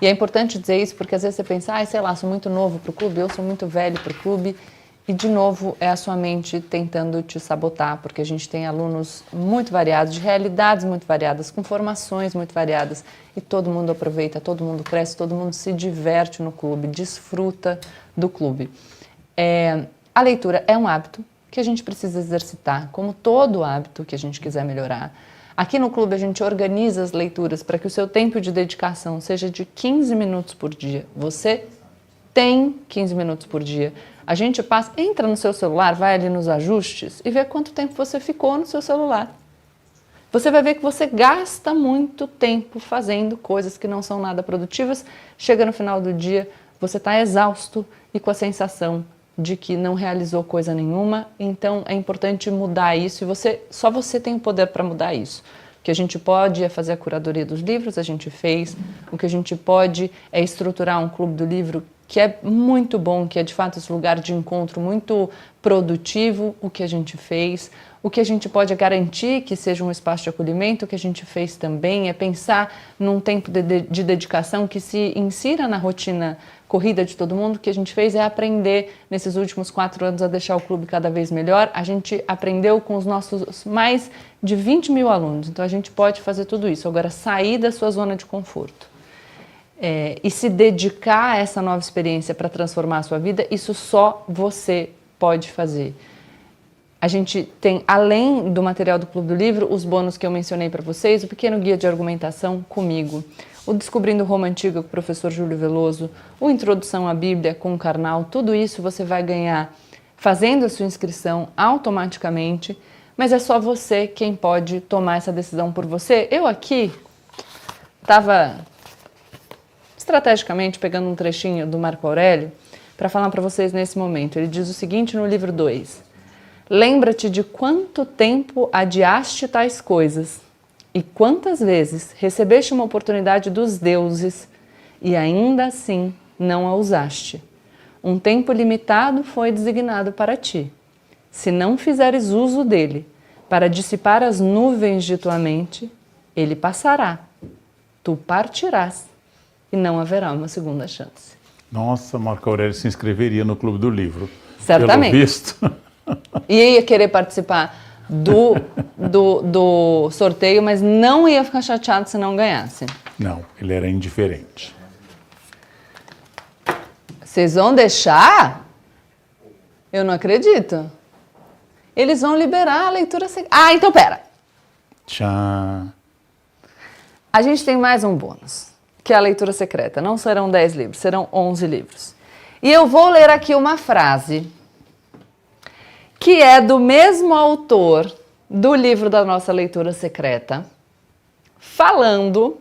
E é importante dizer isso porque às vezes você pensa, sei lá, sou muito novo para o clube, eu sou muito velho para o clube. E de novo é a sua mente tentando te sabotar, porque a gente tem alunos muito variados, de realidades muito variadas, com formações muito variadas. E todo mundo aproveita, todo mundo cresce, todo mundo se diverte no clube, desfruta do clube. A leitura é um hábito que a gente precisa exercitar, como todo hábito que a gente quiser melhorar. Aqui no clube a gente organiza as leituras para que o seu tempo de dedicação seja de 15 minutos por dia. Você tem 15 minutos por dia. A gente passa, entra no seu celular, vai ali nos ajustes e vê quanto tempo você ficou no seu celular. Você vai ver que você gasta muito tempo fazendo coisas que não são nada produtivas. Chega no final do dia, você está exausto e com a sensação de que não realizou coisa nenhuma. Então é importante mudar isso e só você tem o poder para mudar isso. O que a gente pode é fazer a curadoria dos livros, a gente fez. O que a gente pode é estruturar um clube do livro que é muito bom, que é de fato esse lugar de encontro muito produtivo, o que a gente fez. O que a gente pode é garantir que seja um espaço de acolhimento, o que a gente fez também é pensar num tempo de dedicação que se insira na rotina corrida de todo mundo. O que a gente fez é aprender nesses últimos 4 anos a deixar o clube cada vez melhor. A gente aprendeu com os nossos mais de 20 mil alunos, então a gente pode fazer tudo isso. Agora, sair da sua zona de conforto. E se dedicar a essa nova experiência para transformar a sua vida, isso só você pode fazer. A gente tem, além do material do Clube do Livro, os bônus que eu mencionei para vocês, o pequeno guia de argumentação comigo, o Descobrindo Roma Antiga com o professor Júlio Veloso, o Introdução à Bíblia com o Karnal, tudo isso você vai ganhar fazendo a sua inscrição automaticamente, mas é só você quem pode tomar essa decisão por você. Eu aqui estava estrategicamente pegando um trechinho do Marco Aurélio para falar para vocês nesse momento. Ele diz o seguinte no livro 2: lembra-te de quanto tempo adiaste tais coisas e quantas vezes recebeste uma oportunidade dos deuses e ainda assim não a usaste. Um tempo limitado foi designado para ti. Se não fizeres uso dele para dissipar as nuvens de tua mente, ele passará, tu partirás e não haverá uma segunda chance. Nossa, Marco Aurélio se inscreveria no Clube do Livro. Certamente. Pelo visto. E ia querer participar do sorteio, mas não ia ficar chateado se não ganhasse. Não, ele era indiferente. Vocês vão deixar? Eu não acredito. Eles vão liberar a leitura secreta. Ah, então pera. Tchau. A gente tem mais um bônus, que é a leitura secreta. Não serão 10 livros, serão 11 livros. E eu vou ler aqui uma frase que é do mesmo autor do livro da nossa leitura secreta, falando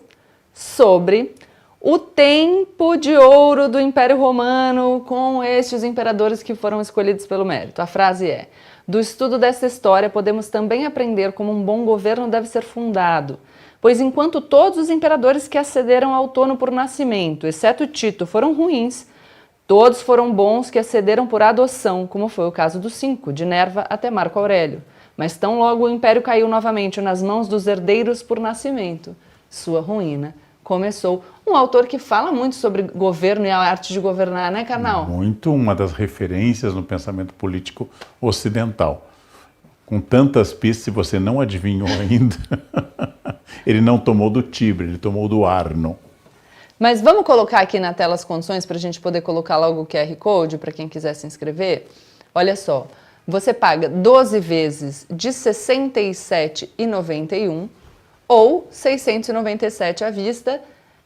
sobre o tempo de ouro do Império Romano com estes imperadores que foram escolhidos pelo mérito. A frase é: do estudo dessa história podemos também aprender como um bom governo deve ser fundado, pois enquanto todos os imperadores que acederam ao trono por nascimento, exceto Tito, foram ruins, todos foram bons que acederam por adoção, como foi o caso dos 5, de Nerva até Marco Aurélio. Mas tão logo o império caiu novamente nas mãos dos herdeiros por nascimento, sua ruína começou. Um autor que fala muito sobre governo e a arte de governar, né, Karnal? Muito, uma das referências no pensamento político ocidental. Com tantas pistas, se você não adivinhou ainda, ele não tomou do Tibre, ele tomou do Arno. Mas vamos colocar aqui na tela as condições para a gente poder colocar logo o QR Code para quem quiser se inscrever. Olha só, você paga 12 vezes de R$ 67,91 ou R$ 697 à vista.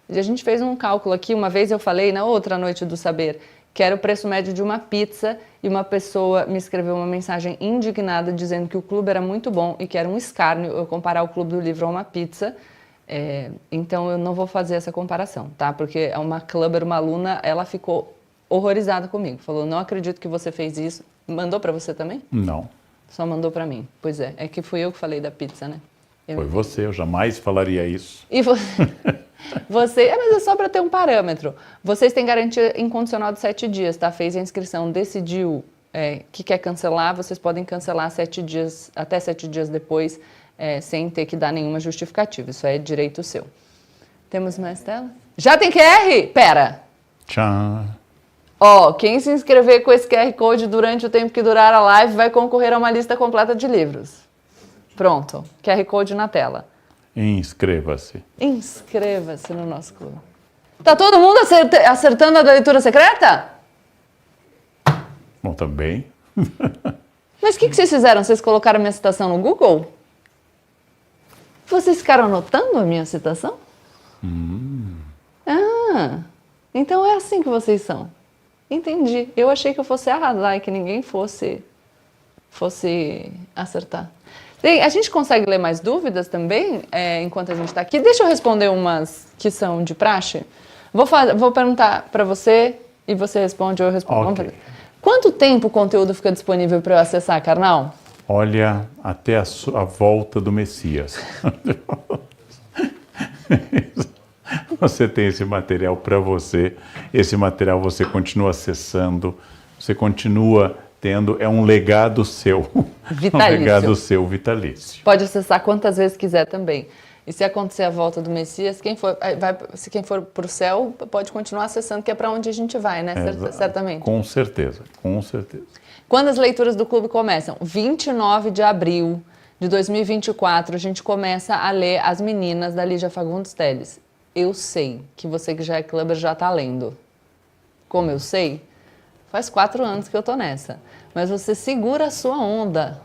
E a gente fez um cálculo aqui, uma vez eu falei na outra Noite do Saber, que era o preço médio de uma pizza, e uma pessoa me escreveu uma mensagem indignada dizendo que o clube era muito bom e que era um escárnio eu comparar o Clube do Livro a uma pizza. Então eu não vou fazer essa comparação, tá? Porque uma clubber, uma aluna, ela ficou horrorizada comigo. Falou, não acredito que você fez isso. Mandou pra você também? Não. Só mandou pra mim. Pois é que fui eu que falei da pizza, né? Foi você, eu jamais falaria isso. E você mas é só para ter um parâmetro. Vocês têm garantia incondicional de 7 dias, tá? Fez a inscrição, decidiu que quer cancelar, vocês podem cancelar 7 dias, até 7 dias depois, sem ter que dar nenhuma justificativa. Isso é direito seu. Temos mais tela? Já tem QR? Pera! Tchau. Ó, quem se inscrever com esse QR Code durante o tempo que durar a live vai concorrer a uma lista completa de livros. Pronto, QR Code na tela. Inscreva-se. Inscreva-se no nosso clube. Tá todo mundo acertando a da leitura secreta? Bom, também. Mas o que vocês fizeram? Vocês colocaram minha citação no Google? Vocês ficaram anotando a minha citação? Ah, então é assim que vocês são. Entendi. Eu achei que eu fosse arrasar e que ninguém fosse acertar. A gente consegue ler mais dúvidas também, enquanto a gente está aqui? Deixa eu responder umas que são de praxe. Vou perguntar para você e você responde ou eu respondo. Ok. Quanto tempo o conteúdo fica disponível para eu acessar, Karnal? Olha, até a volta do Messias. Você tem esse material para você, esse material você continua acessando, você continua tendo, é um legado seu. Vitalício. Um legado seu vitalício. Pode acessar quantas vezes quiser também. E se acontecer a volta do Messias, quem for para o céu pode continuar acessando, que é para onde a gente vai, né? Certamente. Com certeza, com certeza. Quando as leituras do clube começam? 29 de abril de 2024, a gente começa a ler As Meninas, da Lígia Fagundes Telles. Eu sei que você que já é clubber já está lendo. Como eu sei? Faz 4 anos que eu tô nessa. Mas você segura a sua onda,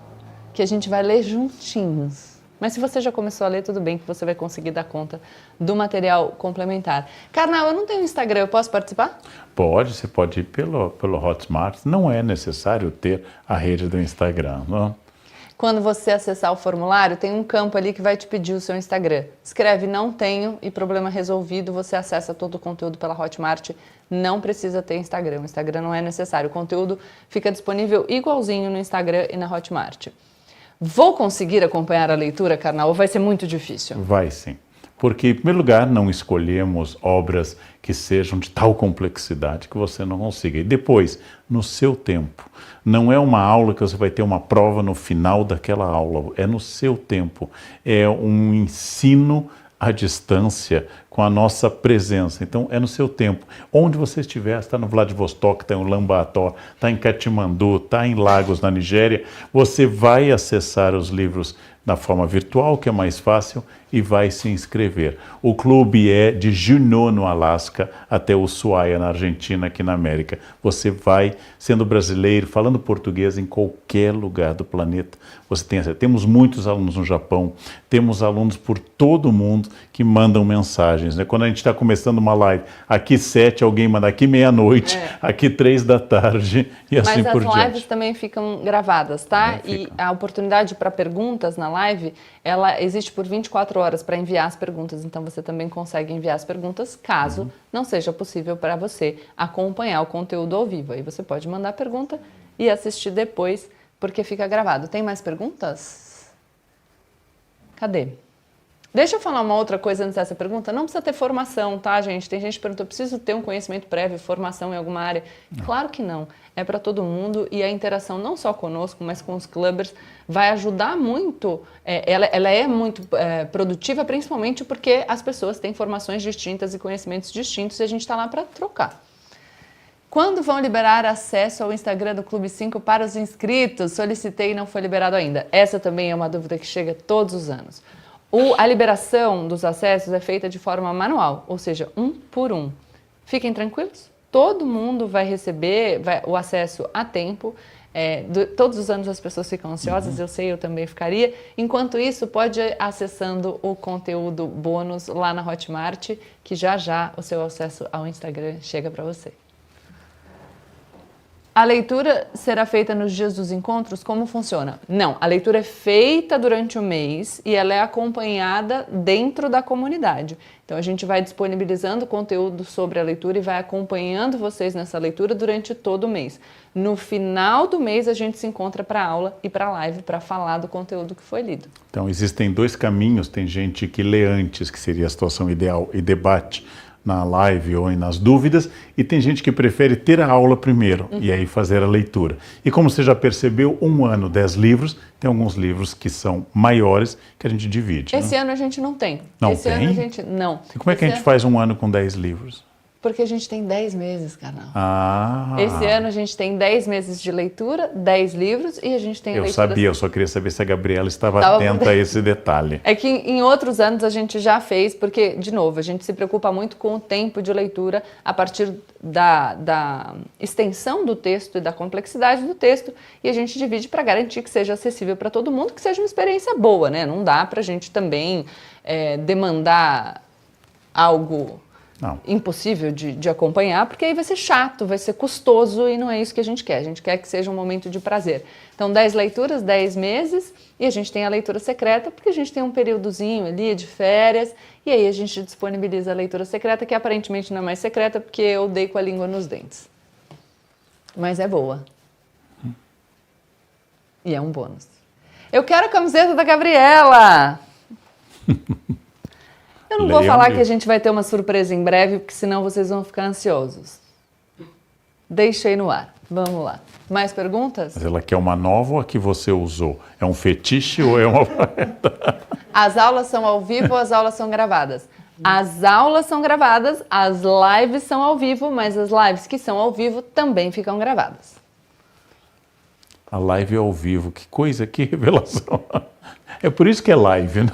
que a gente vai ler juntinhos. Mas se você já começou a ler, tudo bem, que você vai conseguir dar conta do material complementar. Karnal, eu não tenho Instagram, eu posso participar? Pode, você pode ir pelo Hotmart. Não é necessário ter a rede do Instagram, não? Quando você acessar o formulário, tem um campo ali que vai te pedir o seu Instagram. Escreve não tenho e problema resolvido, você acessa todo o conteúdo pela Hotmart. Não precisa ter Instagram, o Instagram não é necessário. O conteúdo fica disponível igualzinho no Instagram e na Hotmart. Vou conseguir acompanhar a leitura, Karnal, ou vai ser muito difícil? Vai sim. Porque, em primeiro lugar, não escolhemos obras que sejam de tal complexidade que você não consiga. E depois, no seu tempo. Não é uma aula que você vai ter uma prova no final daquela aula. É no seu tempo. É um ensino à distância com a nossa presença. Então, é no seu tempo. Onde você estiver, está no Vladivostok, está em Ulaanbaatar, está em Katmandu, está em Lagos, na Nigéria, você vai acessar os livros da forma virtual, que é mais fácil, e vai se inscrever. O clube é de Juneau, no Alasca, até Ushuaia, na Argentina, aqui na América. Você vai, sendo brasileiro, falando português em qualquer lugar do planeta. Você tem, temos muitos alunos no Japão, temos alunos por todo o mundo que mandam mensagens. Né? Quando a gente está começando uma live, aqui 7, alguém manda aqui meia-noite, aqui 3 da tarde e assim por diante. Mas as lives também ficam gravadas, tá? Ficam. E a oportunidade para perguntas na live, ela existe por 24 horas para enviar as perguntas. Então você também consegue enviar as perguntas caso não seja possível para você acompanhar o conteúdo ao vivo. Aí você pode mandar a pergunta e assistir depois, porque fica gravado. Tem mais perguntas? Cadê? Deixa eu falar uma outra coisa antes dessa pergunta. Não precisa ter formação, tá, gente? Tem gente que perguntou, preciso ter um conhecimento prévio, formação em alguma área? Não. Claro que não. É para todo mundo e a interação não só conosco, mas com os clubbers vai ajudar muito. Ela é muito produtiva, principalmente porque as pessoas têm formações distintas e conhecimentos distintos e a gente está lá para trocar. Quando vão liberar acesso ao Instagram do Clube 5 para os inscritos? Solicitei e não foi liberado ainda. Essa também é uma dúvida que chega todos os anos. A liberação dos acessos é feita de forma manual, ou seja, 1 por 1. Fiquem tranquilos, todo mundo vai receber o acesso a tempo. Todos os anos as pessoas ficam ansiosas, eu sei, eu também ficaria. Enquanto isso, pode ir acessando o conteúdo bônus lá na Hotmart, que já já o seu acesso ao Instagram chega para você. A leitura será feita nos dias dos encontros? Como funciona? Não, a leitura é feita durante o mês e ela é acompanhada dentro da comunidade. Então a gente vai disponibilizando conteúdo sobre a leitura e vai acompanhando vocês nessa leitura durante todo o mês. No final do mês a gente se encontra para aula e para live para falar do conteúdo que foi lido. Então existem 2 caminhos, tem gente que lê antes, que seria a situação ideal, e debate na live ou nas dúvidas, e tem gente que prefere ter a aula primeiro e aí fazer a leitura. E como você já percebeu, 1 ano, 10 livros, tem alguns livros que são maiores que a gente divide. Esse ano a gente não tem. Não Esse tem? ano a gente não. E como é que a gente faz 1 ano com 10 livros? Porque a gente tem 10 meses, Karnal. Ah. Esse ano a gente tem 10 meses de leitura, 10 livros e a gente tem Eu leitura... sabia, eu só queria saber se a Gabriela estava atenta a esse detalhe. É que em outros anos a gente já fez, porque, de novo, a gente se preocupa muito com o tempo de leitura a partir da extensão do texto e da complexidade do texto, e a gente divide para garantir que seja acessível para todo mundo, que seja uma experiência boa, né? Não dá para a gente também demandar algo Não. impossível de acompanhar, porque aí vai ser chato, vai ser custoso e não é isso que a gente quer. A gente quer que seja um momento de prazer. Então, 10 leituras, 10 meses, e a gente tem a leitura secreta, porque a gente tem um períodozinho ali de férias, e aí a gente disponibiliza a leitura secreta, que aparentemente não é mais secreta, porque eu dei com a língua nos dentes. Mas é boa. E é um bônus. Eu quero a camiseta da Gabriela! Eu não vou Leiam falar livro. que a gente vai ter uma surpresa em breve, porque senão vocês vão ficar ansiosos. Deixei no ar. Vamos lá. Mais perguntas? Mas ela quer uma nova ou a que você usou? É um fetiche ou é uma... As aulas são ao vivo ou as aulas são gravadas? As aulas são gravadas, as lives são ao vivo, mas as lives que são ao vivo também ficam gravadas. A live é ao vivo. Que coisa, que revelação. É por isso que é live, né?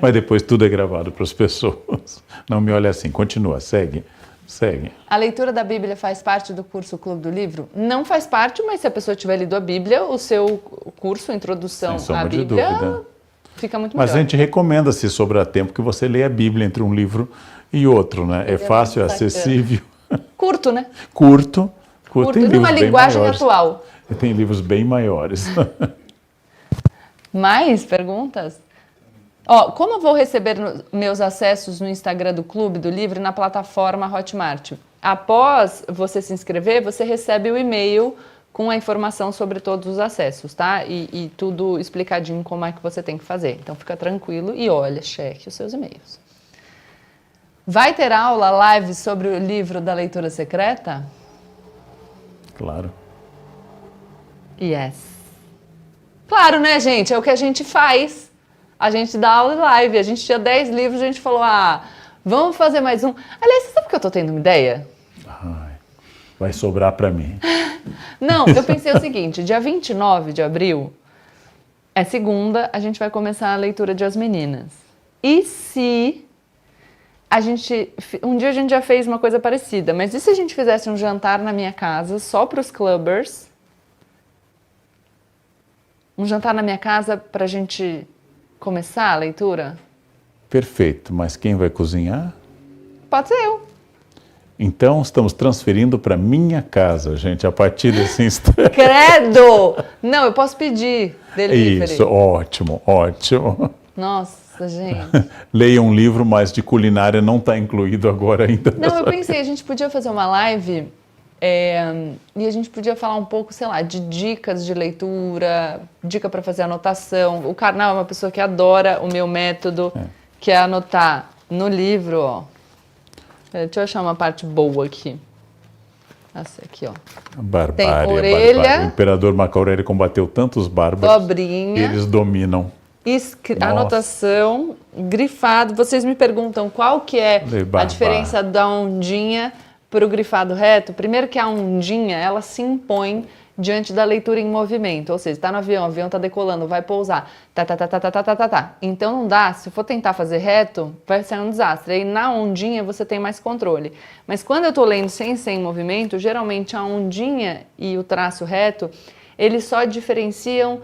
Mas depois tudo é gravado para as pessoas. Não me olhe assim. Continua, segue. A leitura da Bíblia faz parte do curso Clube do Livro? Não faz parte, mas se a pessoa tiver lido a Bíblia, o seu curso, Introdução Sem sombra à de Bíblia, dúvida. fica muito Mas melhor. a gente recomenda, se sobrar tempo, que você leia a Bíblia entre um livro e outro, né? É fácil, é muito bacana. acessível, Curto, né? curto. Curto, Tem numa livros bem linguagem maiores. atual. Tem livros bem maiores. Mais perguntas? Ó, como eu vou receber meus acessos no Instagram do Clube do Livro e na plataforma Hotmart? Após você se inscrever, você recebe o e-mail com a informação sobre todos os acessos, tá? E tudo explicadinho como é que você tem que fazer. Então fica tranquilo e olha, cheque os seus e-mails. Vai ter aula live sobre o livro da leitura secreta? Claro. Yes. Claro, né, gente? É o que a gente faz. A gente dá aula live. A gente tinha 10 livros, a gente falou, vamos fazer mais um. Aliás, você sabe que eu tô tendo uma ideia? Ai, vai sobrar para mim. Não, eu pensei o seguinte, dia 29 de abril, é segunda, a gente vai começar a leitura de As Meninas. E se a gente... Um dia a gente já fez uma coisa parecida, mas e se a gente fizesse um jantar na minha casa só para os clubbers? Um jantar na minha casa para a gente começar a leitura? Perfeito, mas quem vai cozinhar? Pode ser eu. Então, estamos transferindo para minha casa, gente, a partir desse instante. Credo! Não, eu posso pedir delivery. Isso, ótimo, ótimo. Nossa, gente. Leia um livro, mas de culinária não está incluído agora ainda. Não, eu pensei, a gente podia fazer uma live e a gente podia falar um pouco, sei lá, de dicas de leitura, dica para fazer anotação. O Karnal é uma pessoa que adora o meu método, que é anotar no livro, ó. Deixa eu achar uma parte boa aqui. Essa aqui, ó. Barbárie, Tem orelha. barbárie. O imperador Marco Aurélio combateu tantos bárbaros. Dobrinha. Eles dominam. Nossa. Anotação, grifado. Vocês me perguntam qual que é a diferença da ondinha para o grifado reto. Primeiro que a ondinha, ela se impõe diante da leitura em movimento. Ou seja, está no avião, o avião está decolando, vai pousar. Tá. Então não dá, se for tentar fazer reto, vai ser um desastre. Aí na ondinha você tem mais controle. Mas quando eu estou lendo sem ser em movimento, geralmente a ondinha e o traço reto, eles só diferenciam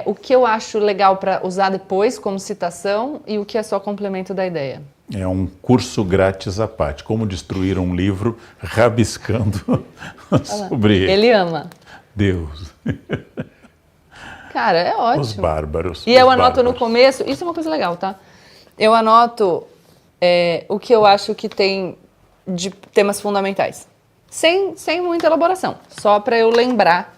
o que eu acho legal para usar depois como citação e o que é só complemento da ideia. É um curso grátis à parte. Como destruir um livro rabiscando sobre ele. Ele ama. Deus. Cara, é ótimo. Os bárbaros. E eu anoto no começo, isso é uma coisa legal, tá? Eu anoto o que eu acho que tem de temas fundamentais. Sem muita elaboração, só para eu lembrar,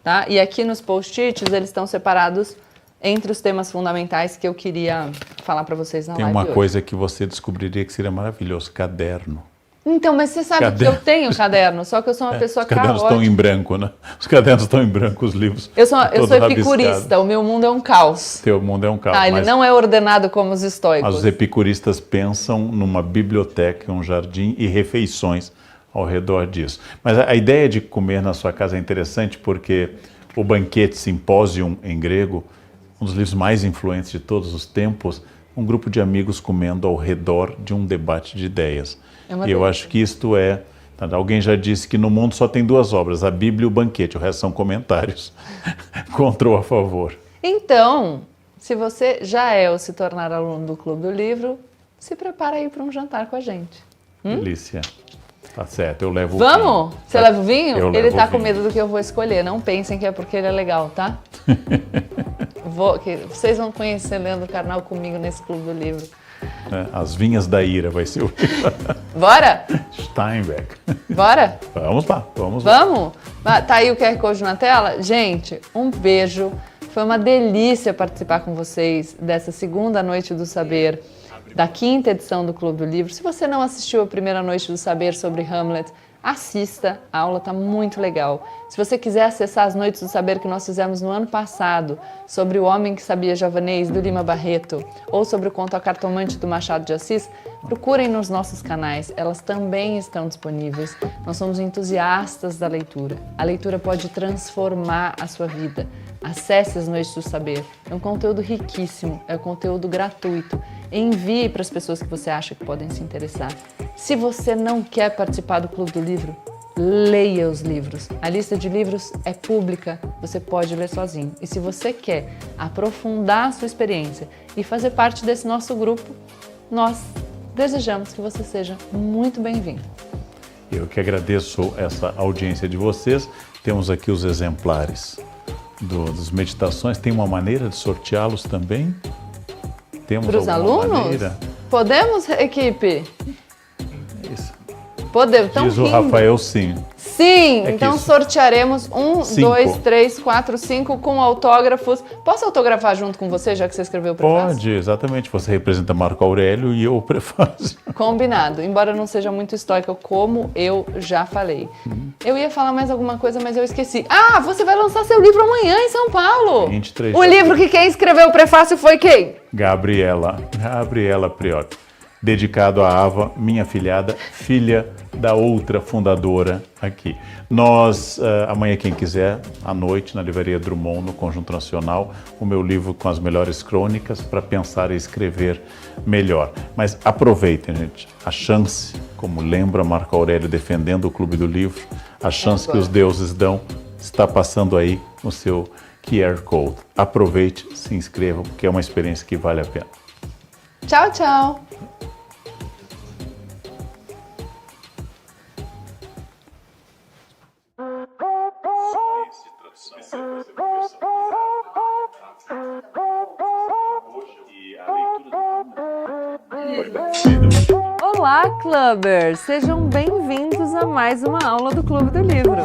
tá? E aqui nos post-its eles estão separados entre os temas fundamentais que eu queria falar para vocês na Tem live uma hoje. coisa que você descobriria que seria maravilhoso, caderno. Então, mas você sabe que eu tenho caderno, só que eu sou uma pessoa Os cadernos caótica. estão em branco, né? Os cadernos estão em branco, os livros. Eu sou todos epicurista, rabiscados. o meu mundo é um caos. Teu mundo é um caos. Ele mas não é ordenado como os estoicos. os epicuristas pensam numa biblioteca, um jardim e refeições ao redor disso. Mas a ideia de comer na sua casa é interessante porque o banquete, Symposium em grego, um dos livros mais influentes de todos os tempos, um grupo de amigos comendo ao redor de um debate de ideias. E eu acho que isto é... Alguém já disse que no mundo só tem duas obras, a Bíblia e o banquete, o resto são comentários contra ou a favor. Então, se você já é ou se tornar aluno do Clube do Livro, se prepara aí para um jantar com a gente. Delícia. Tá certo, eu levo o Vamos? vinho. Você leva o vinho? Eu Ele levo tá o com vinho. medo do que eu vou escolher. Não pensem que é porque ele é legal, tá? Vocês vão conhecer Leandro Carnal comigo nesse Clube do Livro. As Vinhas da Ira vai ser o Bora? Steinbeck. Bora? Vamos lá, vamos lá. Vamos? Tá aí o QR Code na tela? Gente, um beijo. Foi uma delícia participar com vocês dessa segunda noite do saber, da 5ª edição do Clube do Livro. Se você não assistiu a primeira noite do saber sobre Hamlet, assista, a aula está muito legal. Se você quiser acessar as noites do saber que nós fizemos no ano passado, sobre O Homem que Sabia Javanês, do Lima Barreto, ou sobre o conto A Cartomante, do Machado de Assis, procurem nos nossos canais, elas também estão disponíveis. Nós somos entusiastas da leitura. A leitura pode transformar a sua vida. Acesse as Noites do Saber. É um conteúdo riquíssimo, é um conteúdo gratuito. Envie para as pessoas que você acha que podem se interessar. Se você não quer participar do Clube do Livro, leia os livros. A lista de livros é pública, você pode ler sozinho. E se você quer aprofundar a sua experiência e fazer parte desse nosso grupo, nós desejamos que você seja muito bem-vindo. Eu que agradeço essa audiência de vocês. Temos aqui os exemplares das meditações. Tem uma maneira de sorteá-los também? Temos Para os alguma alunos? maneira? Podemos, equipe? Isso. Podemos. Estão Diz o rindo. Rafael sim. Sim, É que então isso- sortearemos 1, 5. 2, 3, 4, 5 com autógrafos. Posso autografar junto com você, já que você escreveu o prefácio? Pode, exatamente. Você representa Marco Aurélio e eu o prefácio. Combinado, embora não seja muito estoica, como eu já falei. Eu ia falar mais alguma coisa, mas eu esqueci. Ah, você vai lançar seu livro amanhã em São Paulo. 23 O de livro que quem escreveu o prefácio foi quem? Gabriela Priori. Dedicado a Ava, minha afilhada, filha da outra fundadora aqui. Nós, amanhã, quem quiser, à noite, na Livraria Drummond, no Conjunto Nacional, o meu livro com as melhores crônicas para pensar e escrever melhor. Mas aproveitem, gente, a chance, como lembra Marco Aurélio defendendo o Clube do Livro, a chance que os deuses dão está passando aí no seu QR Code. Aproveite, se inscreva, porque é uma experiência que vale a pena. Tchau, tchau. Olá, clubbers! Sejam bem-vindos a mais uma aula do Clube do Livro.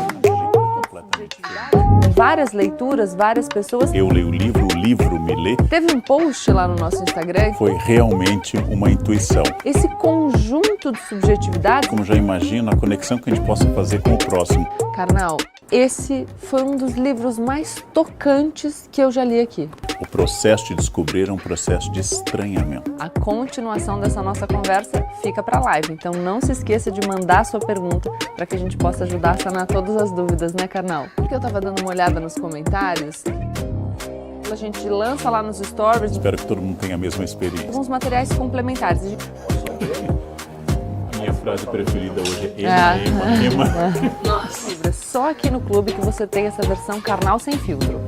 Várias leituras, várias pessoas. Eu leio o livro me lê. Teve um post lá no nosso Instagram. Foi realmente uma intuição. Esse conjunto de subjetividades. Como já imagina, a conexão que a gente possa fazer com o próximo. Karnal, esse foi um dos livros mais tocantes que eu já li aqui. O processo de descobrir é um processo de estranhamento. A continuação dessa nossa conversa fica para a live, então não se esqueça de mandar a sua pergunta para que a gente possa ajudar a sanar todas as dúvidas, né, Karnal? Porque eu tava dando uma olhada nos comentários, a gente lança lá nos stories Espero que todo mundo tenha a mesma experiência. alguns materiais complementares. A minha frase preferida hoje é ema. Nossa, é só aqui no clube que você tem essa versão Karnal sem filtro.